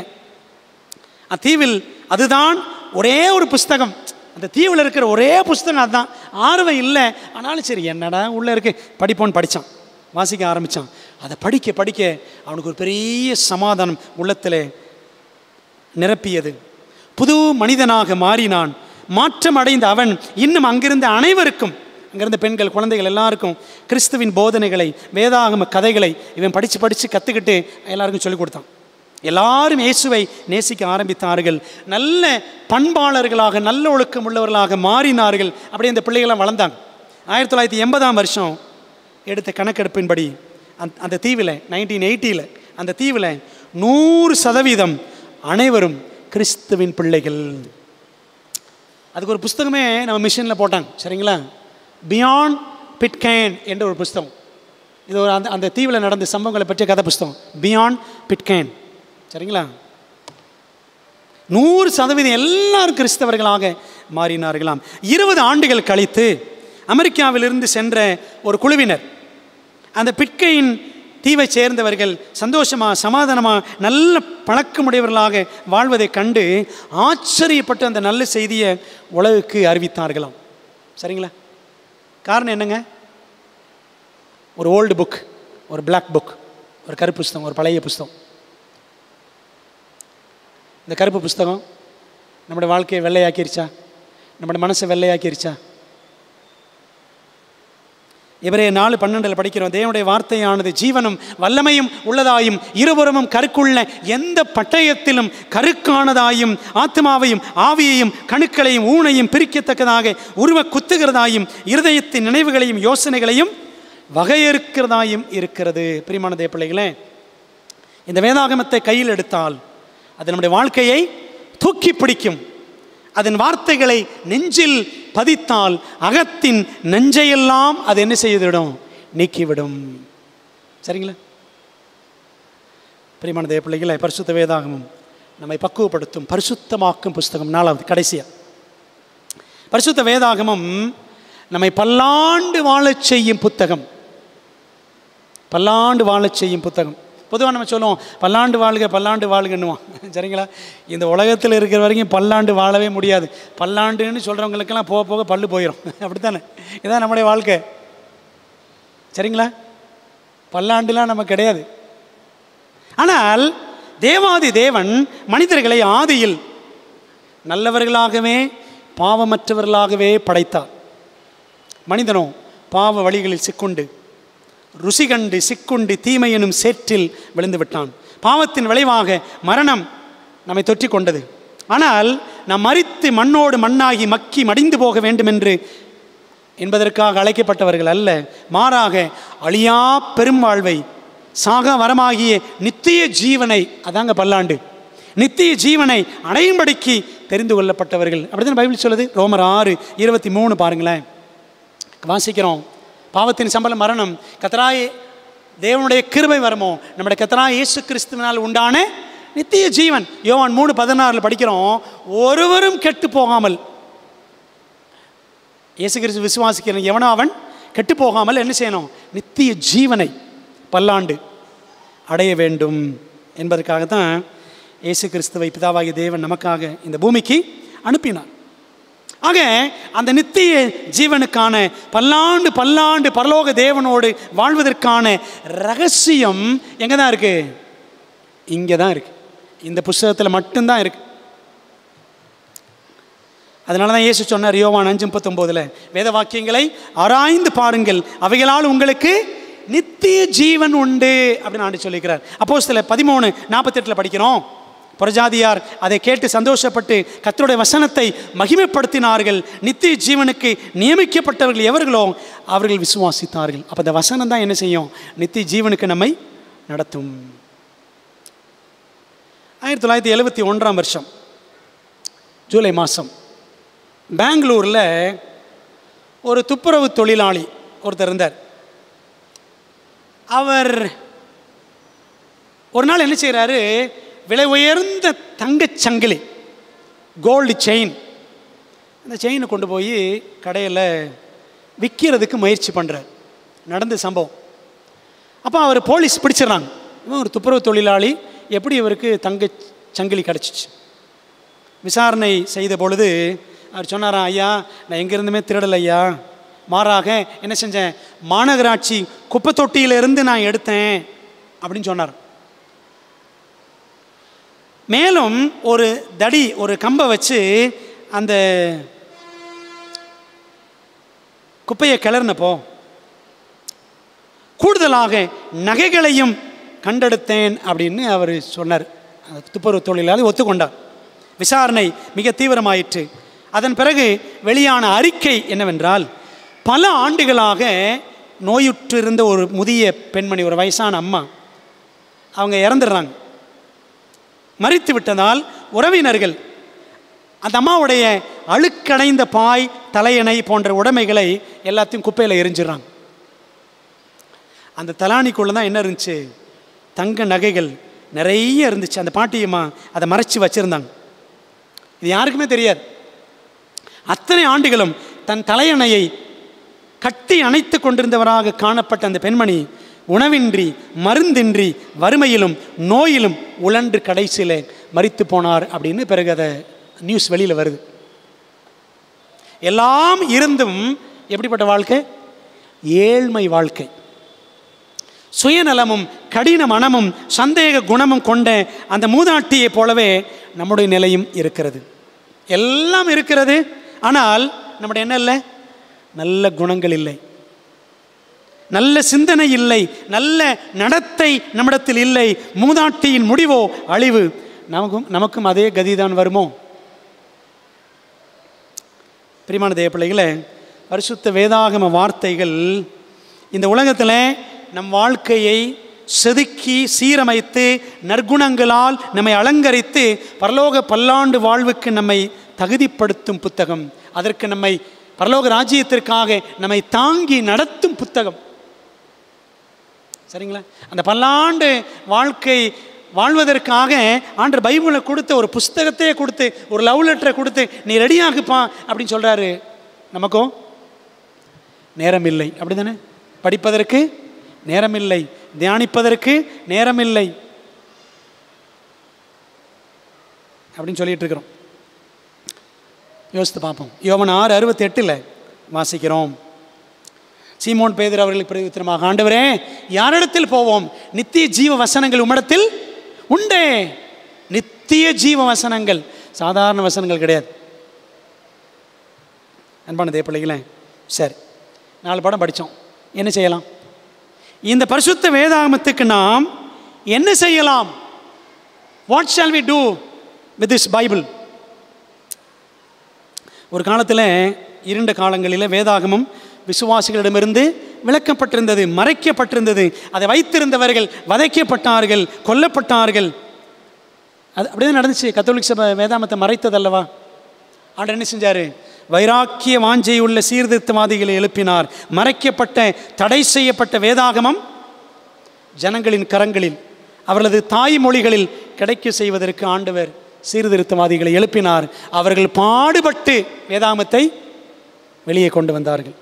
S1: தீவில் அதுதான் ஒரே ஒரு புஸ்தகம், அந்த தீவில் இருக்கிற ஒரே புஸ்தகம் அதுதான். ஆர்வம் இல்லை, ஆனாலும் சரி என்னடா உள்ளே இருக்கு படிப்போன்னு படித்தான், வாசிக்க ஆரம்பித்தான். அதை படிக்க அவனுக்கு ஒரு பெரிய சமாதானம் உள்ளத்தில் நிரப்பியது. புது மனிதனாக மாறினான். மாற்றம் அடைந்த அவன் இன்னும் அங்கிருந்த அனைவருக்கும், அங்கிருந்த பெண்கள், குழந்தைகள் எல்லாருக்கும் கிறிஸ்துவின் போதனைகளை, வேதாகம கதைகளை இவன் படித்து கற்றுக்கிட்டு எல்லாருக்கும் சொல்லிக் கொடுத்தான். எல்லாரும் இயேசுவை நேசிக்க ஆரம்பித்தார்கள். நல்ல பண்பாளர்களாக, நல்ல ஒழுக்கம் உள்ளவர்களாக மாறினார்கள். அப்படியே இந்த பிள்ளைகளாம் வளர்ந்தாங்க. 1980ஆம் வருஷம் எடுத்த கணக்கெடுப்பின்படி அந்த தீவில் 1980 அந்த தீவில் 100% அனைவரும் கிறிஸ்துவின் பிள்ளைகள். அதுக்கு ஒரு புஸ்தகமே நம்ம மிஷனில் போட்டாங்க. சரிங்களா? பியாண்ட் பிட்கெயின் என்ற ஒரு புஸ்தகம். இது ஒரு அந்த தீவில் நடந்த சம்பவங்களை பற்றிய கதை புஸ்தகம், பியாண்ட் பிட்கெயின். சரிங்களா? 100% எல்லாரும் கிறிஸ்தவர்களாக மாறினார்களாம். 20 ஆண்டுகள் கழித்து அமெரிக்காவிலிருந்து சென்ற ஒரு குழுவினர் அந்த பிட்கெயின் தீவை சேர்ந்தவர்கள் சந்தோஷமாக, சமாதானமாக, நல்ல பழக்கமுடையவர்களாக வாழ்வதை கண்டு ஆச்சரியப்பட்டு அந்த நல்ல செய்தியை உலகுக்கு அறிவித்தார்களாம். சரிங்களா? காரணம் என்னங்க? ஒரு ஓல்டு புக், ஒரு பிளாக் புக், ஒரு கருப்பு புஸ்தகம், ஒரு பழைய புஸ்தகம். இந்த கருப்பு புஸ்தகம் நம்முடைய வாழ்க்கையை வெள்ளையாக்கிருச்சா? நம்முடைய மனசை வெள்ளையாக்கிருச்சா? எபிரேயர் 4:12 படிக்கிறோம், தேவனுடைய வார்த்தையானது ஜீவனும் வல்லமையும் உள்ளதாயும் இருபுறமும் கருக்குள்ள எந்த பட்டயத்திலும் கருக்கானதாயும் ஆத்மாவையும் ஆவியையும் கணுக்களையும் ஊனையும் பிரிக்கத்தக்கதாக உருவ குத்துகிறதாயும் இருதயத்தின் நினைவுகளையும் யோசனைகளையும் வகையறுக்கிறதாயும் இருக்கிறது. பிரியமான தேவ பிள்ளைகளே, இந்த வேதாகமத்தை கையில் எடுத்தால் அது நம்முடைய வாழ்க்கையை தூக்கி பிடிக்கும். அதன் வார்த்தைகளை நெஞ்சில் பதித்தால் அகத்தின் நெஞ்சையெல்லாம் அது என்ன செய்துவிடும்? நீக்கிவிடும். சரிங்களா? பிரியமான தேவ பிள்ளைகளை, பரிசுத்த வேதாகமம் நம்மை பக்குவப்படுத்தும் பரிசுத்தமாக்கும் புஸ்தகம். 4வது கடைசியாக, பரிசுத்த வேதாகமம் நம்மை பல்லாண்டு வாழச் செய்யும் புத்தகம். பல்லாண்டு வாழச் செய்யும் புத்தகம். பொதுவாக நம்ம சொல்லுவோம் பல்லாண்டு வாழ்க பல்லாண்டு வாழ்கன்னுவோம், சரிங்களா? இந்த உலகத்தில் இருக்கிற வரைக்கும் பல்லாண்டு வாழவே முடியாது. பல்லாண்டுன்னு சொல்கிறவங்களுக்கெல்லாம் போக போக பல்லு போயிடும், அப்படித்தானே? இதுதான் நம்முடைய வாழ்க்கை, சரிங்களா? பல்லாண்டுலாம் நமக்கு கிடையாது. ஆனால் தேவாதி தேவன் மனிதர்களை ஆதியில் நல்லவர்களாகவே பாவமற்றவர்களாகவே படைத்தார். மனிதனோ பாவ வழிகளில் சிக்குண்டு ருசி கண்டு சிக்குண்டு தீமை எனும் சேற்றில் விழுந்து விட்டான். பாவத்தின் விளைவாக மரணம் நம்மை தொற்றி கொண்டது. ஆனால் நாம் மரித்து மண்ணோடு மண்ணாகி மக்கி மடிந்து போக வேண்டும் என்பதற்காக அழைக்கப்பட்டவர்கள் அல்ல. மாறாக அழியா பெரும் வாழ்வை, சாகா வரமாகிய நித்திய ஜீவனை, அதாங்க பல்லாண்டு, நித்திய ஜீவனை அடையும்படிக்கு தெரிந்து கொள்ளப்பட்டவர்கள். அப்படிதான் பைபிள் சொல்லுது. ரோமர் 6:23 பாருங்களேன், வாசிக்கிறோம். பாவத்தின் சம்பளம் மரணம், கர்த்தராகிய தேவனுடைய கிருபை வரமோ நம்முடைய கர்த்தராகிய இயேசு கிறிஸ்துவினால் உண்டான நித்திய ஜீவன். யோவான் 3:16 படிக்கிறோம், ஒருவரும் கெட்டு போகாமல், இயேசு கிறிஸ்து விசுவாசிக்கிற எவனோ அவன் கெட்டு போகாமல் என்ன செய்யணும்? நித்திய ஜீவனை, பல்லாண்டு அடைய வேண்டும் என்பதற்காகத்தான் இயேசு கிறிஸ்துவை பிதாவாகிய தேவன் நமக்காக இந்த பூமிக்கு அனுப்பினார். ஆக அந்த நித்திய ஜீவனுக்கான பல்லாண்டு பல்லாண்டு பரலோக தேவனோடு வாழ்வதற்கான ரகசியம் எங்கே தான் இருக்கு? இங்கே தான் இருக்கு. இந்த புஸ்தகத்தில் மட்டும்தான் இருக்கு. அதனால தான் இயேசு சொன்னார் யோவான் 5:39 வேத வாக்கியங்களை ஆராய்ந்து பாருங்கள், அவைகளால் உங்களுக்கு நித்திய ஜீவன் உண்டு அப்படின்னு ஆண்டு சொல்லிக்கிறார். அப்போஸ்தலர் 13:48 படிக்கிறோம், புறஜாதியார் அதை கேட்டு சந்தோஷப்பட்டு கர்த்தருடைய வசனத்தை மகிமைப்படுத்தினார்கள். நித்திய ஜீவனுக்கு நியமிக்கப்பட்டவர்கள் எவர்களோ அவர்கள் விசுவாசித்தார்கள். அப்போ இந்த வசனம் தான் என்ன செய்யும்? நித்திய ஜீவனுக்கு நம்மை நடத்தும். 1971 ஜூலை மாதம் பெங்களூரில் ஒரு துப்புரவு தொழிலாளி ஒருத்தர் இருந்தார். அவர் ஒரு நாள் என்ன செய்கிறாரு, விலை உயர்ந்த தங்கச் சங்கிலி, கோல்டு செயின், அந்த செயினை கொண்டு போய் கடையில் விற்கிறதுக்கு முயற்சி பண்ணுறார். நடந்த சம்பவம். அப்போ அவர் போலீஸ் பிடிச்சிடறாங்க. இவன் ஒரு துப்புரவு தொழிலாளி, எப்படி இவருக்கு தங்கச் சங்கிலி கிடச்சிச்சு? விசாரணை செய்த பொழுது அவர் சொன்னாராம், ஐயா நான் எங்கேருந்துமே திருடலை ஐயா, மாறாக என்ன செஞ்சேன், மாநகராட்சி குப்பை தொட்டியிலிருந்து நான் எடுத்தேன் அப்படின்னு சொன்னார். மேலும் ஒரு கம்பை வச்சு அந்த குப்பையை கிளறினப்போ கூடுதலாக நகைகளையும் கண்டெடுத்தேன் அப்படின்னு அவர் சொன்னார். துப்புரவு தொழிலாளி ஒத்துக்கொண்டார். விசாரணை மிக தீவிரமாயிற்று. அதன் பிறகு வெளியான அறிக்கை என்னவென்றால், பல ஆண்டுகளாக நோயுற்றிருந்த ஒரு முதிய பெண்மணி, ஒரு வயசான அம்மா, அவங்க இறந்துடுறாங்க. மரித்து விட்டதால் உறவினர்கள் அந்த அம்மாவுடைய அழுக்கடைந்த பாய், தலையணை போன்ற உடைமைகளை எல்லாத்தையும் குப்பையில் எரிஞ்சிடறாங்க. அந்த தலானிக்குள்ளே தான் என்ன இருந்துச்சு? தங்க நகைகள் நிறைய இருந்துச்சு. அந்த பாட்டியம்மா அதை மறைச்சி வச்சுருந்தாங்க. இது யாருக்குமே தெரியாது. அத்தனை ஆண்டுகளும் தன் தலையணையை கட்டி அணைத்து கொண்டிருந்தவராக காணப்பட்ட அந்த பெண்மணி உணவின்றி, மருந்தின்றி, வறுமையிலும் நோயிலும் உழன்று கடைசியில் மரித்து போனார் அப்படின்னு பிறகு அதை நியூஸ் வெளியில் வருது. எல்லாம் இருந்தும் எப்படிப்பட்ட வாழ்க்கை? ஏழ்மை வாழ்க்கை. சுயநலமும் கடின மனமும் சந்தேக குணமும் கொண்ட அந்த மூதாட்டியை போலவே நம்முடைய நிலையும் இருக்கிறது. எல்லாம் இருக்கிறது, ஆனால் நம்முடைய என்ன இல்லை? நல்ல குணங்கள் இல்லை, நல்ல சிந்தனை இல்லை, நல்ல நடத்தை நம்மிடத்தில் இல்லை. மூதாட்டியின் முடிவோ அழிவு. நமக்கும் அதே கதிதான் வருமோ? பிரியமான தேவ பிள்ளைகளே, பரிசுத்த வேதாகம வார்த்தைகள் இந்த உலகத்தில் நம் வாழ்க்கையை செதுக்கி சீரமைத்து நற்குணங்களால் நம்மை அலங்கரித்து பரலோக பல்லாண்டு வாழ்வுக்கு நம்மை தகுதிப்படுத்தும் புத்தகம். அதற்கு நம்மை பரலோக ராஜ்யத்திற்காக நம்மை தாங்கி நடத்தும் புத்தகம். சரிங்களா? அந்த பல்லாண்டு வாழ்க்கை வாழ்வதற்காக ஆண்டவர் பைபிளை கொடுத்து, ஒரு புஸ்தகத்தையே கொடுத்து, ஒரு லவ் லெட்டரை கொடுத்து, நீ ரெடியாகுப்பா அப்படின்னு சொல்கிறாரு. நமக்கும் நேரம் இல்லை, அப்படி தானே? படிப்பதற்கு நேரம் இல்லை, தியானிப்பதற்கு நேரம் இல்லை அப்படின்னு சொல்லிட்டு இருக்கிறோம். யோசித்து பார்ப்போம். யோவான் 6:68 வாசிக்கிறோம். சீமோன் பேதுரு அவர்களுக்கு பிரதியுத்தரமாக, ஆண்டவரே யாரிடத்தில் போவோம்? நித்திய ஜீவ வசனங்கள் உம்மிடத்தில் உண்டே. நித்திய ஜீவ வசனங்கள், சாதாரண வசனங்கள் கிடையாது. அன்பான தேவ பிள்ளைகளே, சரி, 4 பாடம் படித்தோம். என்ன செய்யலாம்? இந்த பரிசுத்த வேதாகமத்துக்கு நாம் என்ன செய்யலாம்? What shall we do with this Bible? ஒரு காலத்தில், இருண்ட காலங்களில் வேதாகமம் விசுவாசிகளிடமிருந்து விளக்கப்பட்டிருந்தது, மறைக்கப்பட்டிருந்தது. அதை வைத்திருந்தவர்கள் வதைக்கப்பட்டார்கள், கொல்லப்பட்டார்கள். அது அப்படிதான் நடந்துச்சு. கத்தோலிக்க சபை வேதாகமத்தை மறைத்ததல்லவா? ஆண்டவர் என்ன செஞ்சார்? வைராக்கிய வாஞ்சையுள்ள சீர்திருத்தவாதிகளை எழுப்பினார். மறைக்கப்பட்ட, தடை செய்யப்பட்ட வேதாகமம் ஜனங்களின் கரங்களில், அவர்களது தாய்மொழிகளில் கிடைக்க செய்வதற்கு ஆண்டவர் சீர்திருத்தவாதிகளை எழுப்பினார். அவர்கள் பாடுபட்டு வேதாகமத்தை வெளியே கொண்டு வந்தார்கள்.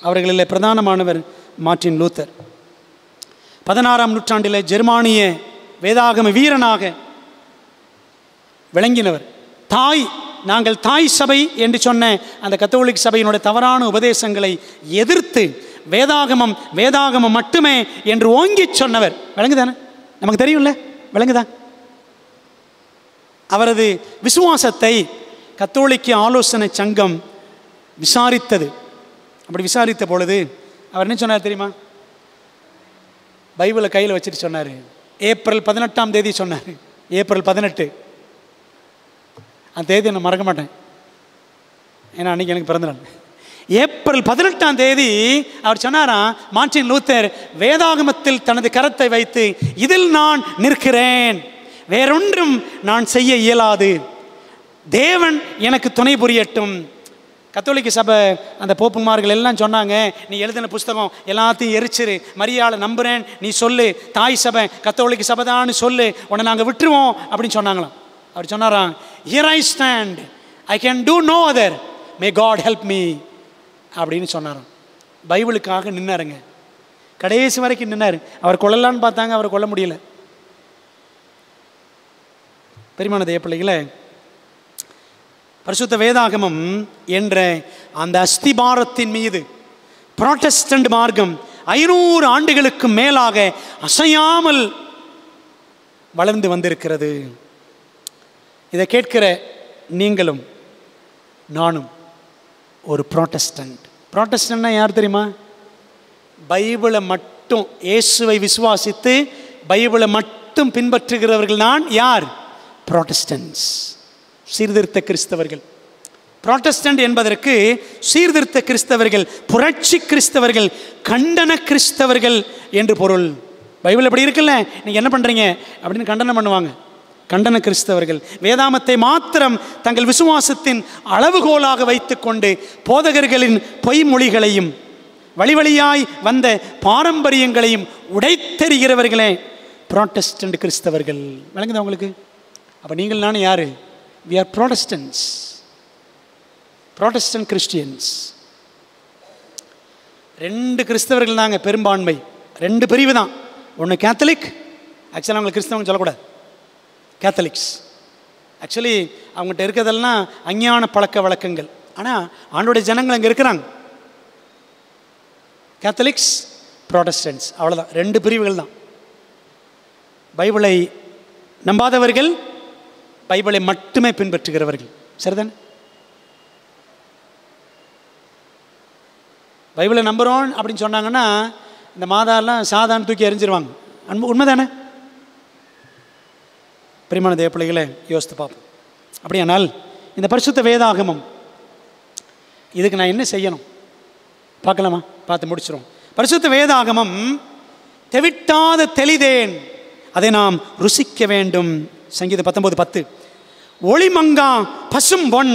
S1: அவர்களில் பிரதானமானவர் மார்ட்டின் லூத்தர். 16ஆம் நூற்றாண்டில் ஜெர்மானிய வேதாகம வீரனாக விளங்கினவர். நாங்கள் தாய் சபை என்று சொன்ன அந்த கத்தோலிக் சபையினுடைய தவறான உபதேசங்களை எதிர்த்து வேதாகமம் மட்டுமே என்று ஓங்கி சொன்னவர். விளங்குதானே? நமக்கு தெரியும்ல, விளங்குதா? அவரது விசுவாசத்தை கத்தோலிக்க ஆலோசனை சங்கம் விசாரித்தது. அப்படி விசாரித்த பொழுது அவர் என்ன சொன்னார் தெரியுமா? பைபிளை கையில் வச்சுட்டு சொன்னார். ஏப்ரல் 18ஆம் தேதி சொன்னார். ஏப்ரல் 18, அந்த தேதி நான் மறக்க மாட்டேன், ஏன்னா அன்றைக்கி எனக்கு பிறந்தநாள். ஏப்ரல் 18ஆம் தேதி அவர் சொன்னாராம், மார்ட்டின் லூத்தர் வேதாகமத்தில் தனது கரத்தை வைத்து, இதில் நான் நிற்கிறேன், வேறொன்றும் நான் செய்ய இயலாது, தேவன் எனக்கு துணை புரியட்டும். கத்தோலிக்க சபை அந்த போப்புமார்கள் எல்லாம் சொன்னாங்க, நீ எழுதின புஸ்தகம் எல்லாத்தையும் எரிச்சிரு, மரியாதை நம்புகிறேன், நீ சொல்லு, தாய் சபை கத்தோலிக்க சபை தான் சொல்லு, உன்னை நாங்கள் விட்டுருவோம் அப்படின்னு சொன்னாங்களாம். அவர் சொன்னாராம், here I stand, I can do no other, may God help me அப்படின்னு சொன்னாராம். பைபிளுக்காக நின்னாருங்க, கடைசி வரைக்கும் நின்னார். அவர் கொல்லலான்னு பார்த்தாங்க, அவரை கொல்ல முடியல. பெருமான தேவ பிள்ளைகளே, பரிசுத்த வேதாகமம் என்ற அந்த அஸ்திபாரத்தின் மீது புராட்டஸ்டன்ட் மார்க்கம் 500 ஆண்டுகளுக்கு மேலாக அசையாமல் வளர்ந்து வந்திருக்கிறது. இதை கேட்கிற நீங்களும் நானும் ஒரு புராட்டஸ்டன்ட். புராட்டஸ்டன்ட்னா யார் தெரியுமா? பைபிளை மட்டும், இயேசுவை விசுவாசித்து பைபிளை மட்டும் பின்பற்றுகிறவர்கள் தான் யார்? புராட்டஸ்டன்ட்ஸ், சீர்திருத்த கிறிஸ்தவர்கள். புராட்டஸ்டன்ட் என்பதற்கு சீர்திருத்த கிறிஸ்தவர்கள், புரட்சி கிறிஸ்தவர்கள், கண்டன கிறிஸ்தவர்கள் என்று பொருள். பைபிள் எப்படி இருக்குல்ல, நீங்கள் என்ன பண்ணுறீங்க அப்படின்னு கண்டனம் பண்ணுவாங்க. கண்டன கிறிஸ்தவர்கள் வேதாமத்தை மாத்திரம் தங்கள் விசுவாசத்தின் அளவுகோலாக வைத்துக்கொண்டு போதகர்களின் பொய்மொழிகளையும் வழி வழியாய் வந்த பாரம்பரியங்களையும் உடைத்தெறிகிறவர்களே புராட்டஸ்டன்ட் கிறிஸ்தவர்கள். விளங்குதா உங்களுக்கு? அப்போ நீங்கள் நானும் யார்? We are Protestants, Protestant Christians. 2 கிறிஸ்தவர்கள் தாங்க பெரும்பான்மை, 2 பிரிவு தான். ஒன்று கேத்தலிக், ஆக்சுவலாக அவங்களுக்கு கிறிஸ்தவங்க சொல்லக்கூடாது, கேத்தலிக்ஸ். ஆக்சுவலி அவங்ககிட்ட இருக்கிறதெல்லாம் அஞ்ஞான பழக்க வழக்கங்கள். ஆனால் ஆண்டோடைய ஜனங்கள் அங்கே இருக்கிறாங்க. கேத்தலிக்ஸ், ப்ராட்டஸ்டன்ட்ஸ், அவ்வளோதான், 2 பிரிவுகள் தான். பைபிளை நம்பாதவர்கள், பைபிளை மட்டுமே பின்பற்றுகிறவர்கள். சரிதானே? பைபிளை நம்புகிறோம் அப்படின்னு சொன்னாங்கன்னா இந்த மாதாலாம் சாதாரண தூக்கி எறிஞ்சிருவாங்க. உண்மைதானே? பிரியமான தேவ பிள்ளைகளை யோசித்து பார்ப்போம். அப்படியானால் இந்த பரிசுத்த வேதாகமம், இதுக்கு நான் என்ன செய்யணும் பார்க்கலாமா? பார்த்து முடிச்சிடும். பரிசுத்த வேதாகமம் தெவிட்டாத தெளிதேன், அதை நாம் ருசிக்க வேண்டும். சங்கீதம் 19:10. ஒளிமங்கா பசும் பொன்,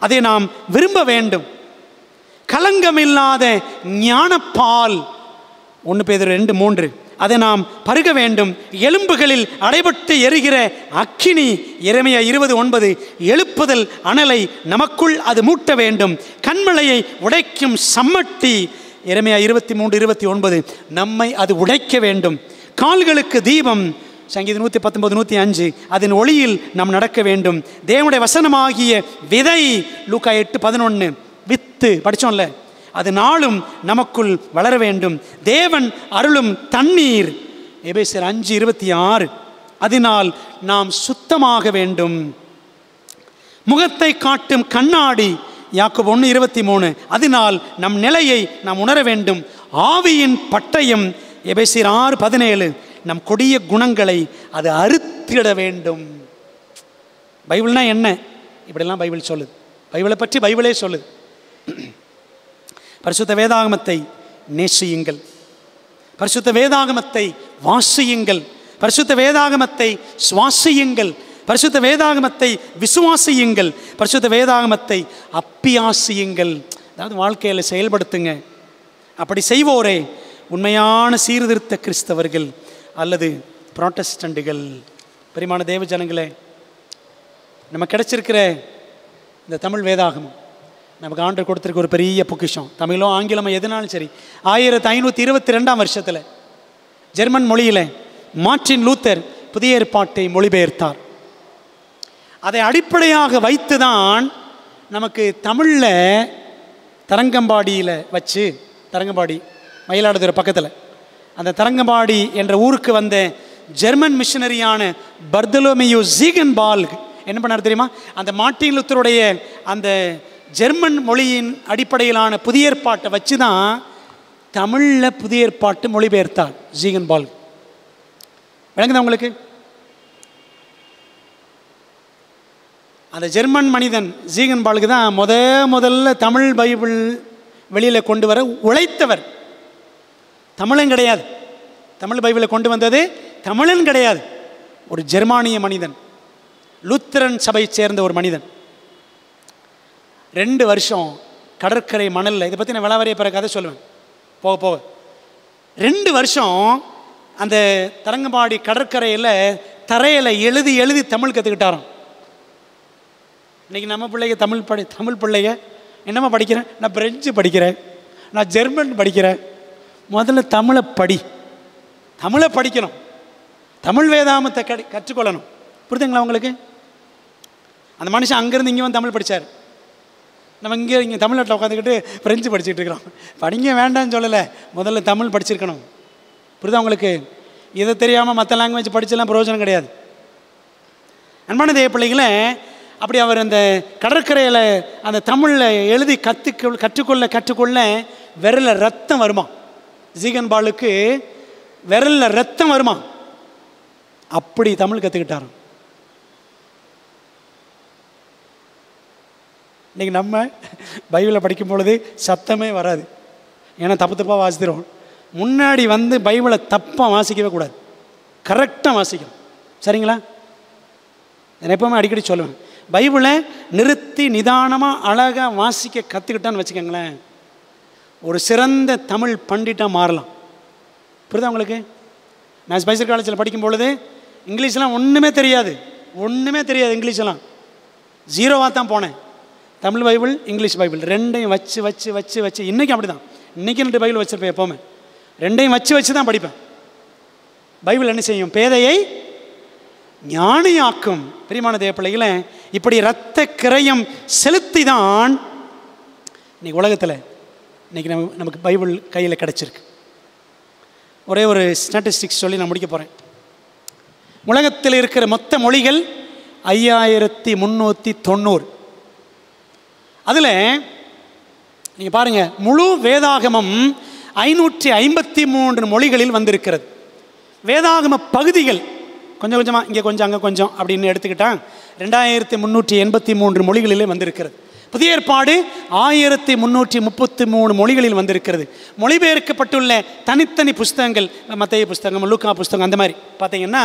S1: அதை நாம் விரும்ப வேண்டும். கலங்கமில்லாத ஞானப்பால், 1 பேதுரு 2:3, அதை நாம் பருக வேண்டும். எலும்புகளில் அடைபட்டு எரிகிற அக்கினி, எரேமியா 20:9. எழுப்புதல் அனலை நமக்குள் அது மூட்ட வேண்டும். கண்மலையை உடைக்கும் சம்மட்டி, எரேமியா 23:29. நம்மை அது உடைக்க வேண்டும். கால்களுக்கு தீபம், சங்கீதம் 119, 105. அதன் ஒளியில் நாம் நடக்க வேண்டும். தேவனுடைய வசனமாகிய விதை, லூக்கா 8:11. வித்து படித்தோம்ல, அது நாளும் நமக்குள் வளர வேண்டும். தேவன் அருளும் தண்ணீர், எபேசியர் 5:26. அதனால் நாம் சுத்தமாக வேண்டும். முகத்தை காட்டும் கண்ணாடி, யாக்கோபு 1:23. அதனால் நம் நிலையை நாம் உணர வேண்டும். ஆவியின் பட்டயம், எபேசியர் 6:17. நம் கொடிய குணங்களை அது அறுத்திட வேண்டும். பைபிள்னா என்ன? இப்படிலாம் பைபிள் சொல்லுது. பைபிளை பற்றி பைபிளே சொல்லுது. பரிசுத்த வேதாகமத்தை நேசியுங்கள், பரிசுத்த வேதாகமத்தை வாசியுங்கள், பரிசுத்த வேதாகமத்தை சுவாசியுங்கள், பரிசுத்த வேதாகமத்தை விசுவாசியுங்கள், பரிசுத்த வேதாகமத்தை அப்பியாசியுங்கள். அதாவது வாழ்க்கையில் செயல்படுத்துங்க. அப்படி செய்வோரே உண்மையான சீர்திருத்த கிறிஸ்தவர்கள் அல்லது புராட்டஸ்டண்டுகள். பிரியமான தேவ ஜனங்களே, நம்ம கிடைச்சிருக்கிற இந்த தமிழ் வேதாகமம் நமக்கு ஆண்டவர் கொடுத்துருக்க ஒரு பெரிய பொக்கிஷம். தமிழோ ஆங்கிலமோ எதுனாலும் சரி. 1522 வருஷத்தில் ஜெர்மன் மொழியில் மார்ட்டின் லூத்தர் புதிய ஏற்பாட்டை மொழிபெயர்த்தார். அதை அடிப்படையாக வைத்து தான் நமக்கு தமிழில் தரங்கம்பாடியில் வச்சு, தரங்கம்பாடி மயிலாடுதுறை பக்கத்தில், அந்த தரங்கம்பாடி என்ற ஊருக்கு வந்த ஜெர்மன் மிஷனரியான பர்தலோமியோ ஜீகன்பால்க் என்ன பண்ணார் தெரியுமா? அந்த மார்ட்டின் லூத்தருடைய அந்த ஜெர்மன் மொழியின் அடிப்படையிலான புதிய ஏற்பாட்டை வச்சு தான் தமிழில் புதிய ஏற்பாட்டு மொழிபெயர்த்தார் ஜீகன்பால்க். விளங்குதா உங்களுக்கு? அந்த ஜெர்மன் மனிதன் ஜீகன்பால்க்கு தான் முதல்ல தமிழ் பைபிள் வெளியில் கொண்டு வர உழைத்தவர். தமிழன் கிடையாது. தமிழ் பைபிளை கொண்டு வந்தது தமிழன் கிடையாது, ஒரு ஜெர்மானிய மனிதன், லூத்தரன் சபையை சேர்ந்த ஒரு மனிதன். 2 வருஷம் கடற்கரை மணலில், இதை பற்றி நான் விளாவரிய பிற கதை சொல்லுவேன் போக போக. 2 வருஷம் அந்த தரங்கம்பாடி கடற்கரையில் தரையில் எழுதி எழுதி தமிழ் கற்றுக்கிட்டாராம். இன்றைக்கி நம்ம பிள்ளைங்க தமிழ் பிள்ளைங்க என்னம்மா படிக்கிறேன்? நான் பிரெஞ்சு படிக்கிறேன், நான் ஜெர்மன் படிக்கிறேன். முதல்ல தமிழை படிக்கணும், தமிழ் வேதாகமத்தை கற்றுக்கொள்ளணும். புரியுதுங்களா உங்களுக்கு? அந்த மனுஷன் அங்கேருந்து இங்கே வந்து தமிழ் படித்தார். நம்ம இங்கே தமிழ்நாட்டில் உட்காந்துக்கிட்டு ஃப்ரெஞ்சு படிச்சுட்டு இருக்கிறோம். படிங்க வேண்டான்னு சொல்லலை, முதல்ல தமிழ் படிச்சிருக்கணும். புரியுதா உங்களுக்கு? இதை தெரியாமல் மற்ற லாங்குவேஜ் படிச்செல்லாம் பிரயோஜனம் கிடையாது. அன்பான தேவ பிள்ளைகளை, அப்படி அவர் அந்த கடற்கரையில் அந்த தமிழில் எழுதி கற்றுக்கொள்ள விரலில் ரத்தம் வருமா. ஜீகன்பாலுக்கு விரலில் ரத்தம் வருமா. அப்படி தமிழ் கற்றுக்கிட்டாராம். இன்றைக்கி நம்ம பைபிளை படிக்கும் பொழுது சத்தமே வராது, ஏன்னா தப்பாக வாசிக்கிறோம். முன்னாடி வந்து பைபிளை தப்பாக வாசிக்கவே கூடாது, கரெக்டாக வாசிக்கணும். சரிங்களா? நான் எப்போவுமே அடிக்கடி சொல்லுவேன், பைபிளை நிறுத்தி நிதானமாக அழகாக வாசிக்க கற்றுக்கிட்டான்னு வச்சுக்கோங்களேன், ஒரு சிறந்த தமிழ் பண்டிட்டாக மாறலாம். புரியுதா உங்களுக்கு? நான் ஸ்பைசர் காலேஜில் படிக்கும் பொழுது இங்கிலீஷ்லாம் ஒன்றுமே தெரியாது இங்கிலீஷெல்லாம் 0வாக தான் போனேன். தமிழ் பைபிள், இங்கிலீஷ் பைபிள் ரெண்டையும் வச்சு வச்சு வச்சு வச்சு இன்றைக்கி அப்படி தான். இன்றைக்கி 2 பைபிள் வச்சுருப்பேன். எப்போவுமே ரெண்டையும் வச்சு வச்சு தான் படிப்பேன். பைபிள் என்ன செய்யும்? பேதையை ஞானியாக்கும். பிரியமான தேவ பிள்ளைகளை, இப்படி இரத்த கிரயம் செலுத்தி தான் இன்றைக்கி உலகத்தில் இன்றைக்கி நமக்கு பைபிள் கையில் கிடச்சிருக்கு. ஒரே ஒரு ஸ்டாட்டிஸ்டிக்ஸ் சொல்லி நான் முடிக்க போகிறேன். உலகத்தில் இருக்கிற மொத்த மொழிகள் 5390. அதில் நீங்கள் பாருங்கள், முழு வேதாகமம் 553 மொழிகளில் வந்திருக்கிறது. வேதாகம பகுதிகள் கொஞ்சம் கொஞ்சமாக இங்கே கொஞ்சம் அங்கே கொஞ்சம் அப்படின்னு எடுத்துக்கிட்டால் 2383 மொழிகளிலே வந்திருக்கிறது. புதிய ஏற்பாடு 1333 மொழிகளில் வந்திருக்கிறது. மொழிபெயர்க்கப்பட்டுள்ள தனித்தனி புஸ்தகங்கள், மத்தேயு புஸ்தகம், லூக்கா புஸ்தகம், அந்த மாதிரி பார்த்தீங்கன்னா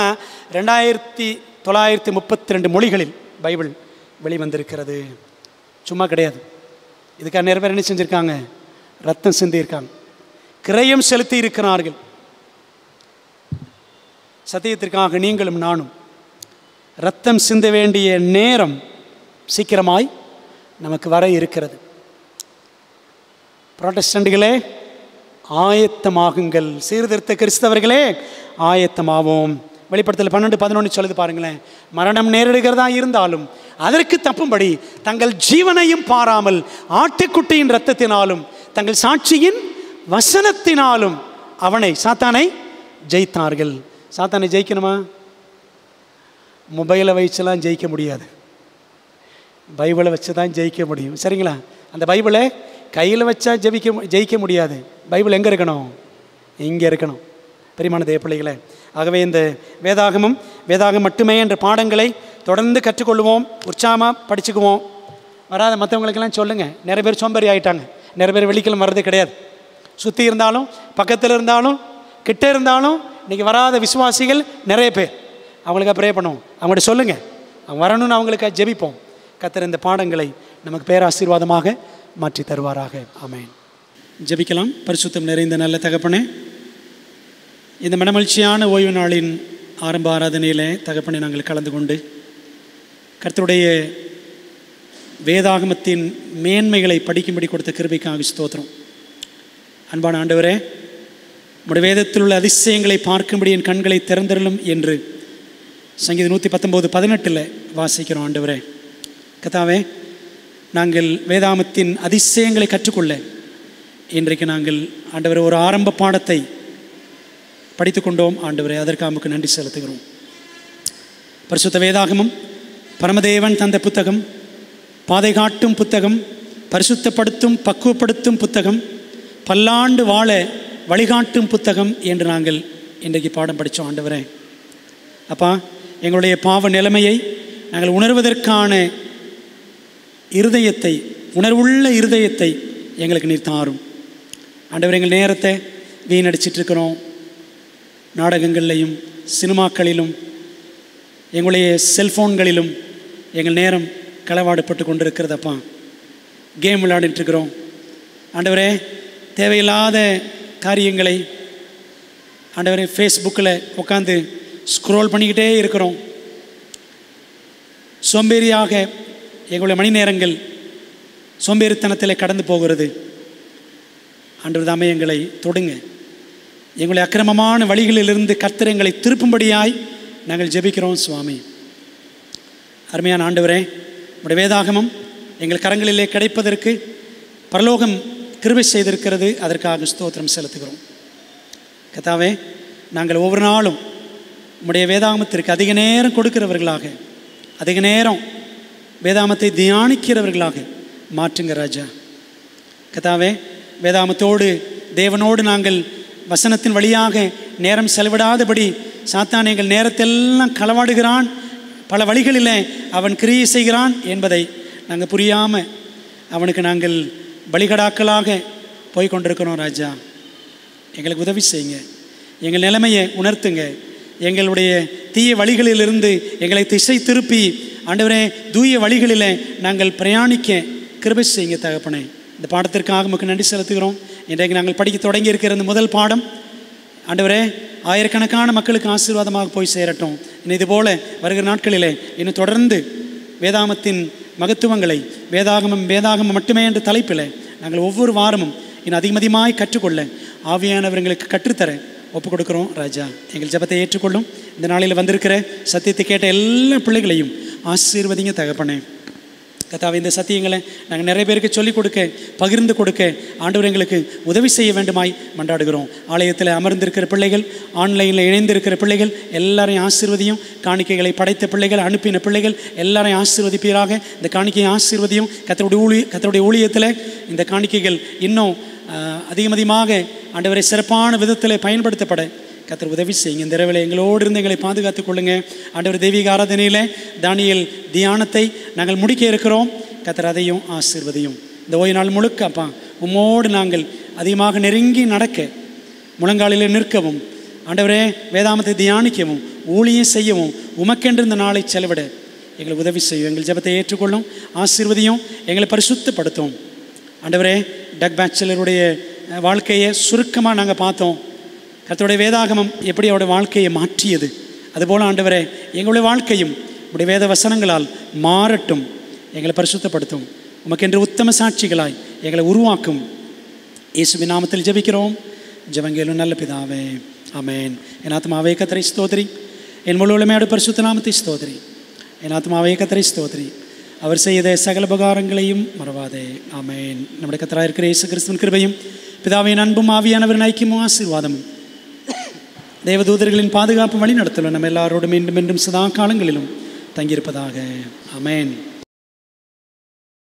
S1: 2932 மொழிகளில் பைபிள் வெளிவந்திருக்கிறது. சும்மா கிடையாது. இதுக்காக நிறைய பேர் என்ன செஞ்சுருக்காங்க? ரத்தம் சிந்தியிருக்காங்க, கிரயம் செலுத்தி இருக்கிறார்கள். சத்தியத்திற்காக நீங்களும் நானும் இரத்தம் சிந்த வேண்டிய நேரம் சீக்கிரமாய் நமக்கு வர இருக்கிறது. புராட்டஸ்டன்ட்களே ஆயத்தமாகுங்கள், சீர்திருத்த கிறிஸ்தவர்களே ஆயத்தமாவோம். வெளிப்படுத்தல் 12:11 சொல்லுது பாருங்களேன். மரணம் நேரிடுகிறதா இருந்தாலும் அதற்கு தப்பும்படி தங்கள் ஜீவனையும் பாராமல் ஆட்டுக்குட்டியின் இரத்தத்தினாலும் தங்கள் சாட்சியின் வசனத்தினாலும் அவனை சாத்தானை ஜெயித்தார்கள். சாத்தானை ஜெயிக்கணுமா? மொபைலை வச்சுலாம் ஜெயிக்க முடியாது, பைபிளை வச்சு தான் ஜெயிக்க முடியும். சரிங்களா? அந்த பைபிளை கையில் வச்சா ஜெயிக்க முடியாது. பைபிள் எங்கே இருக்கணும்? இங்கே இருக்கணும். பிரியமான தேவ பிள்ளைகளே, ஆகவே இந்த வேதாகம் மட்டுமே என்ற பாடங்களை தொடர்ந்து கற்றுக்கொள்வோம், உற்சாகமாக படிச்சுக்குவோம். வராத மற்றவங்களுக்கெல்லாம் சொல்லுங்கள். நிறைய பேர் சோம்பேறி ஆகிட்டாங்க. நிறைய பேர் வெள்ளிக்கிழமை வர்றது கிடையாது. சுற்றி இருந்தாலும் பக்கத்தில் இருந்தாலும் கிட்டே இருந்தாலும் இன்றைக்கி வராத விசுவாசிகள் நிறைய பேர். அவங்களுக்கு ப்ரே பண்ணுவோம், அவங்கள்ட்ட சொல்லுங்கள், அவங்க வரணும்னு அவங்களுக்காக ஜெபிப்போம். கர்த்தர் இந்த பாடங்களை நமக்கு பேராசீர்வாதமாக மாற்றி தருவாராக. ஆமென். ஜெபிக்கலாம். பரிசுத்தம் நிறைந்த நல்ல தகப்பனே, இந்த மனமகிழ்ச்சியான ஓய்வு நாளின் ஆரம்ப ஆராதனையில் தகப்பனை நாங்கள் கலந்து கொண்டு கர்த்தருடைய வேதாகமத்தின் மேன்மைகளை படிக்கும்படி கொடுத்த கிருபைக்காக ஸ்தோத்திரம். அன்பான ஆண்டவரே, உம்முடைய வேதத்தில் உள்ள அதிசயங்களை பார்க்கும்படி என் கண்களை திறந்தருளும் என்று சங்கீதம் 119:18 வாசிக்கிறோம். ஆண்டவரே கர்த்தாவே, நாங்கள் வேதாகமத்தின் அதிசயங்களை கற்றுக்கொள்ள இன்றைக்கு நாங்கள் ஆண்டவரே ஒரு ஆரம்ப பாடத்தை படித்து கொண்டோம். ஆண்டவரே, அதற்கு நமக்கு நன்றி செலுத்துகிறோம். பரிசுத்த வேதாகமம் பரமதேவன் தந்த புத்தகம், பாதை காட்டும் புத்தகம், பரிசுத்தப்படுத்தும் பக்குவப்படுத்தும் புத்தகம், பல்லாண்டு வாழ வழிகாட்டும் புத்தகம் என்று நாங்கள் இன்றைக்கு பாடம் படித்தோம். ஆண்டவரே அப்பா, எங்களுடைய பாவ நிலைமையை நாங்கள் உணர்வதற்கான இருதயத்தை, உணர்வுள்ள இருதயத்தை எங்களுக்கு நீர் தாரும். ஆண்டவரே, எங்கள் நேரத்தை வீணடிச்சிட்ருக்கிறோம். நாடகங்கள்லையும் சினிமாக்களிலும் எங்களுடைய செல்ஃபோன்களிலும் எங்கள் நேரம் களவாடப்பட்டு கொண்டிருக்கிறதப்பா. கேம் விளையாடிட்டுருக்கிறோம். ஆண்டவரே, தேவையில்லாத காரியங்களை ஆண்டவரே ஃபேஸ்புக்கில் உட்காந்து ஸ்க்ரோல் பண்ணிக்கிட்டே இருக்கிறோம். சோம்பேறியாக எங்களுடைய மணி நேரங்கள் சோம்பேறித்தனத்தில் கடந்து போகிறது. ஆண்டவர் தாமே எங்களை தொடுங்க. எங்களுடைய அக்கிரமமான வழிகளிலிருந்து கர்த்தர் எங்களை திருப்பும்படியாய் நாங்கள் ஜெபிக்கிறோம் சுவாமி. அருமையான ஆண்டவரே, உடைய வேதாகமம் எங்கள் கரங்களிலே கிடைப்பதற்கு பரலோகம் கிருபை செய்திருக்கிறது. அதற்காக ஸ்தோத்திரம் செலுத்துகிறோம். கர்த்தாவே, நாங்கள் ஒவ்வொரு நாளும் உம்முடைய வேதாகமத்திற்கு அதிக நேரம் கொடுக்கிறவர்களாக, அதிக நேரம் வேதாகமத்தை தியானிக்கிறவர்களாக மாற்றுங்க ராஜா. கர்த்தாவே, வேதாகமத்தோடு தேவனோடு நாங்கள் வசனத்தின் வழியாக நேரம் செலவிடாதபடி சாத்தான் எங்கள் நேரத்தெல்லாம் களவாடுகிறான், பல வழிகளில் அவன் கிரியை செய்கிறான் என்பதை நாங்கள் புரியாமல் அவனுக்கு நாங்கள் பலிகடாக்களாக போய்கொண்டிருக்கிறோம். ராஜா, எங்களுக்கு உதவி செய்யுங்க. எங்கள் நிலைமையை உணர்த்துங்க. எங்களுடைய தீய வழிகளிலிருந்து எங்களை திசை திருப்பி ஆண்டவரே தூய வழிகளில் நாங்கள் பிரயாணிக்க கிருபை செய்யுங்க தகப்பனே. இந்த பாடத்திற்காக நமக்கு நன்றி செலுத்துகிறோம். இன்றைக்கு நாங்கள் படிக்க தொடங்கி இருக்கிற இந்த முதல் பாடம் ஆண்டவரே ஆயிரக்கணக்கான மக்களுக்கு ஆசீர்வாதமாக போய் சேரட்டும். இன்னும் இதுபோல் வருகிற நாட்களிலே இன்னும் தொடர்ந்து வேதாகமத்தின் மகத்துவங்களை வேதாகமம் மட்டுமே என்ற தலைப்பில் நாங்கள் ஒவ்வொரு வாரமும் இன்னும் அதிகமாய் கற்றுக்கொள்ள ஆவியானவர்களுக்கு கற்றுத்தர ஒப்புக் கொடுக்குறோம். ராஜா, எங்கள் ஜெபத்தை ஏற்றுக்கொள்ளும். இந்த நாளில் வந்திருக்கிற சத்தியத்தை கேட்ட எல்லா பிள்ளைகளையும் ஆசீர்வதிங்க தகப்பனே. கர்த்தாவே, இந்த சத்தியங்களை நாங்கள் நிறைய பேருக்கு சொல்லிக் கொடுக்க, பகிர்ந்து கொடுக்க ஆண்டவர் எங்களுக்கு உதவி செய்ய வேண்டுமாய் மன்றாடுகிறோம். ஆலயத்தில் அமர்ந்திருக்கிற பிள்ளைகள், ஆன்லைனில் இணைந்திருக்கிற பிள்ளைகள் எல்லாரையும் ஆசீர்வதியும். காணிக்கைகளை படைத்த பிள்ளைகள், அனுப்பின பிள்ளைகள் எல்லாரையும் ஆசீர்வதிப்பீராக. இந்த காணிக்கையை ஆசீர்வதியும். கர்த்தருடைய ஊழியத்தில் இந்த காணிக்கைகள் இன்னும் அதிகமாக ஆண்டவரை சிறப்பான விதத்தில் பயன்படுத்தப்பட கர்த்தர் உதவி செய்யுங்க. இந்த இரவில் எங்களோடு இருந்து எங்களை பாதுகாத்துக் கொள்ளுங்க. ஆண்டவர் தெய்வீக ஆராதனையில் தானியேல் தியானத்தை நாங்கள் முடிக்க இருக்கிறோம். கர்த்தர் அதையும் ஆசீர்வதியும். இந்த ஓய்வு நாள் முழுக்க அப்பா உம்மோடு நாங்கள் அதிகமாக நெருங்கி நடக்க, முழங்காலில் நிற்கவும், ஆண்டவரே வேதாகமத்தை தியானிக்கவும், ஊழியம் செய்யவும், உமக்கென்று இந்த நாளை செலவிட எங்களுக்கு உதவி செய்யும். எங்கள் ஜெபத்தை ஏற்றுக்கொள்ளும், ஆசீர்வதியும், எங்களை பரிசுத்தப்படுத்தும். ஆண்டவரே, டக் பேச்சலருடைய வாழ்க்கையை சுருக்கமாக நாங்கள் பார்த்தோம். கர்த்தருடைய வேதாகமம் எப்படி அவருடைய வாழ்க்கையை மாற்றியது, அதுபோல் ஆண்டவரே எங்களுடைய வாழ்க்கையும் உடைய வேத வசனங்களால் மாறட்டும். எங்களை பரிசுத்தப்படுத்தும். உமக்கென்று உத்தம சாட்சிகளாய் எங்களை உருவாக்கும். இயேசுவின் நாமத்தில் ஜெபிக்கிறோம் ஜெபங்களும் நல்ல பிதாவே, ஆமென். என் ஆத்மாவே கர்த்தரை ஸ்தோத்திரி, என் முழு உலமையோட பரிசுத்த நாமத்தை ஸ்தோத்திரி. என் ஆத்மாவே கர்த்தரை ஸ்தோத்திரி, அவர் செய்த சகல உபகாரங்களையும் மறவாதே, ஆமென். நம்முடைய கர்த்தராக இருக்கிற இயேசு கிறிஸ்துவின் கிருபையும் பிதாவின் அன்பும் ஆவியானவரின் ஐக்கியமும் ஆசீர்வாதமும் தேவதூதர்களின் பாதுகாப்பு வழி நடத்தலும் நம்ம எல்லாரோடும் மீண்டும் மீண்டும் சதா காலங்களிலும் தங்கியிருப்பதாக, ஆமென்.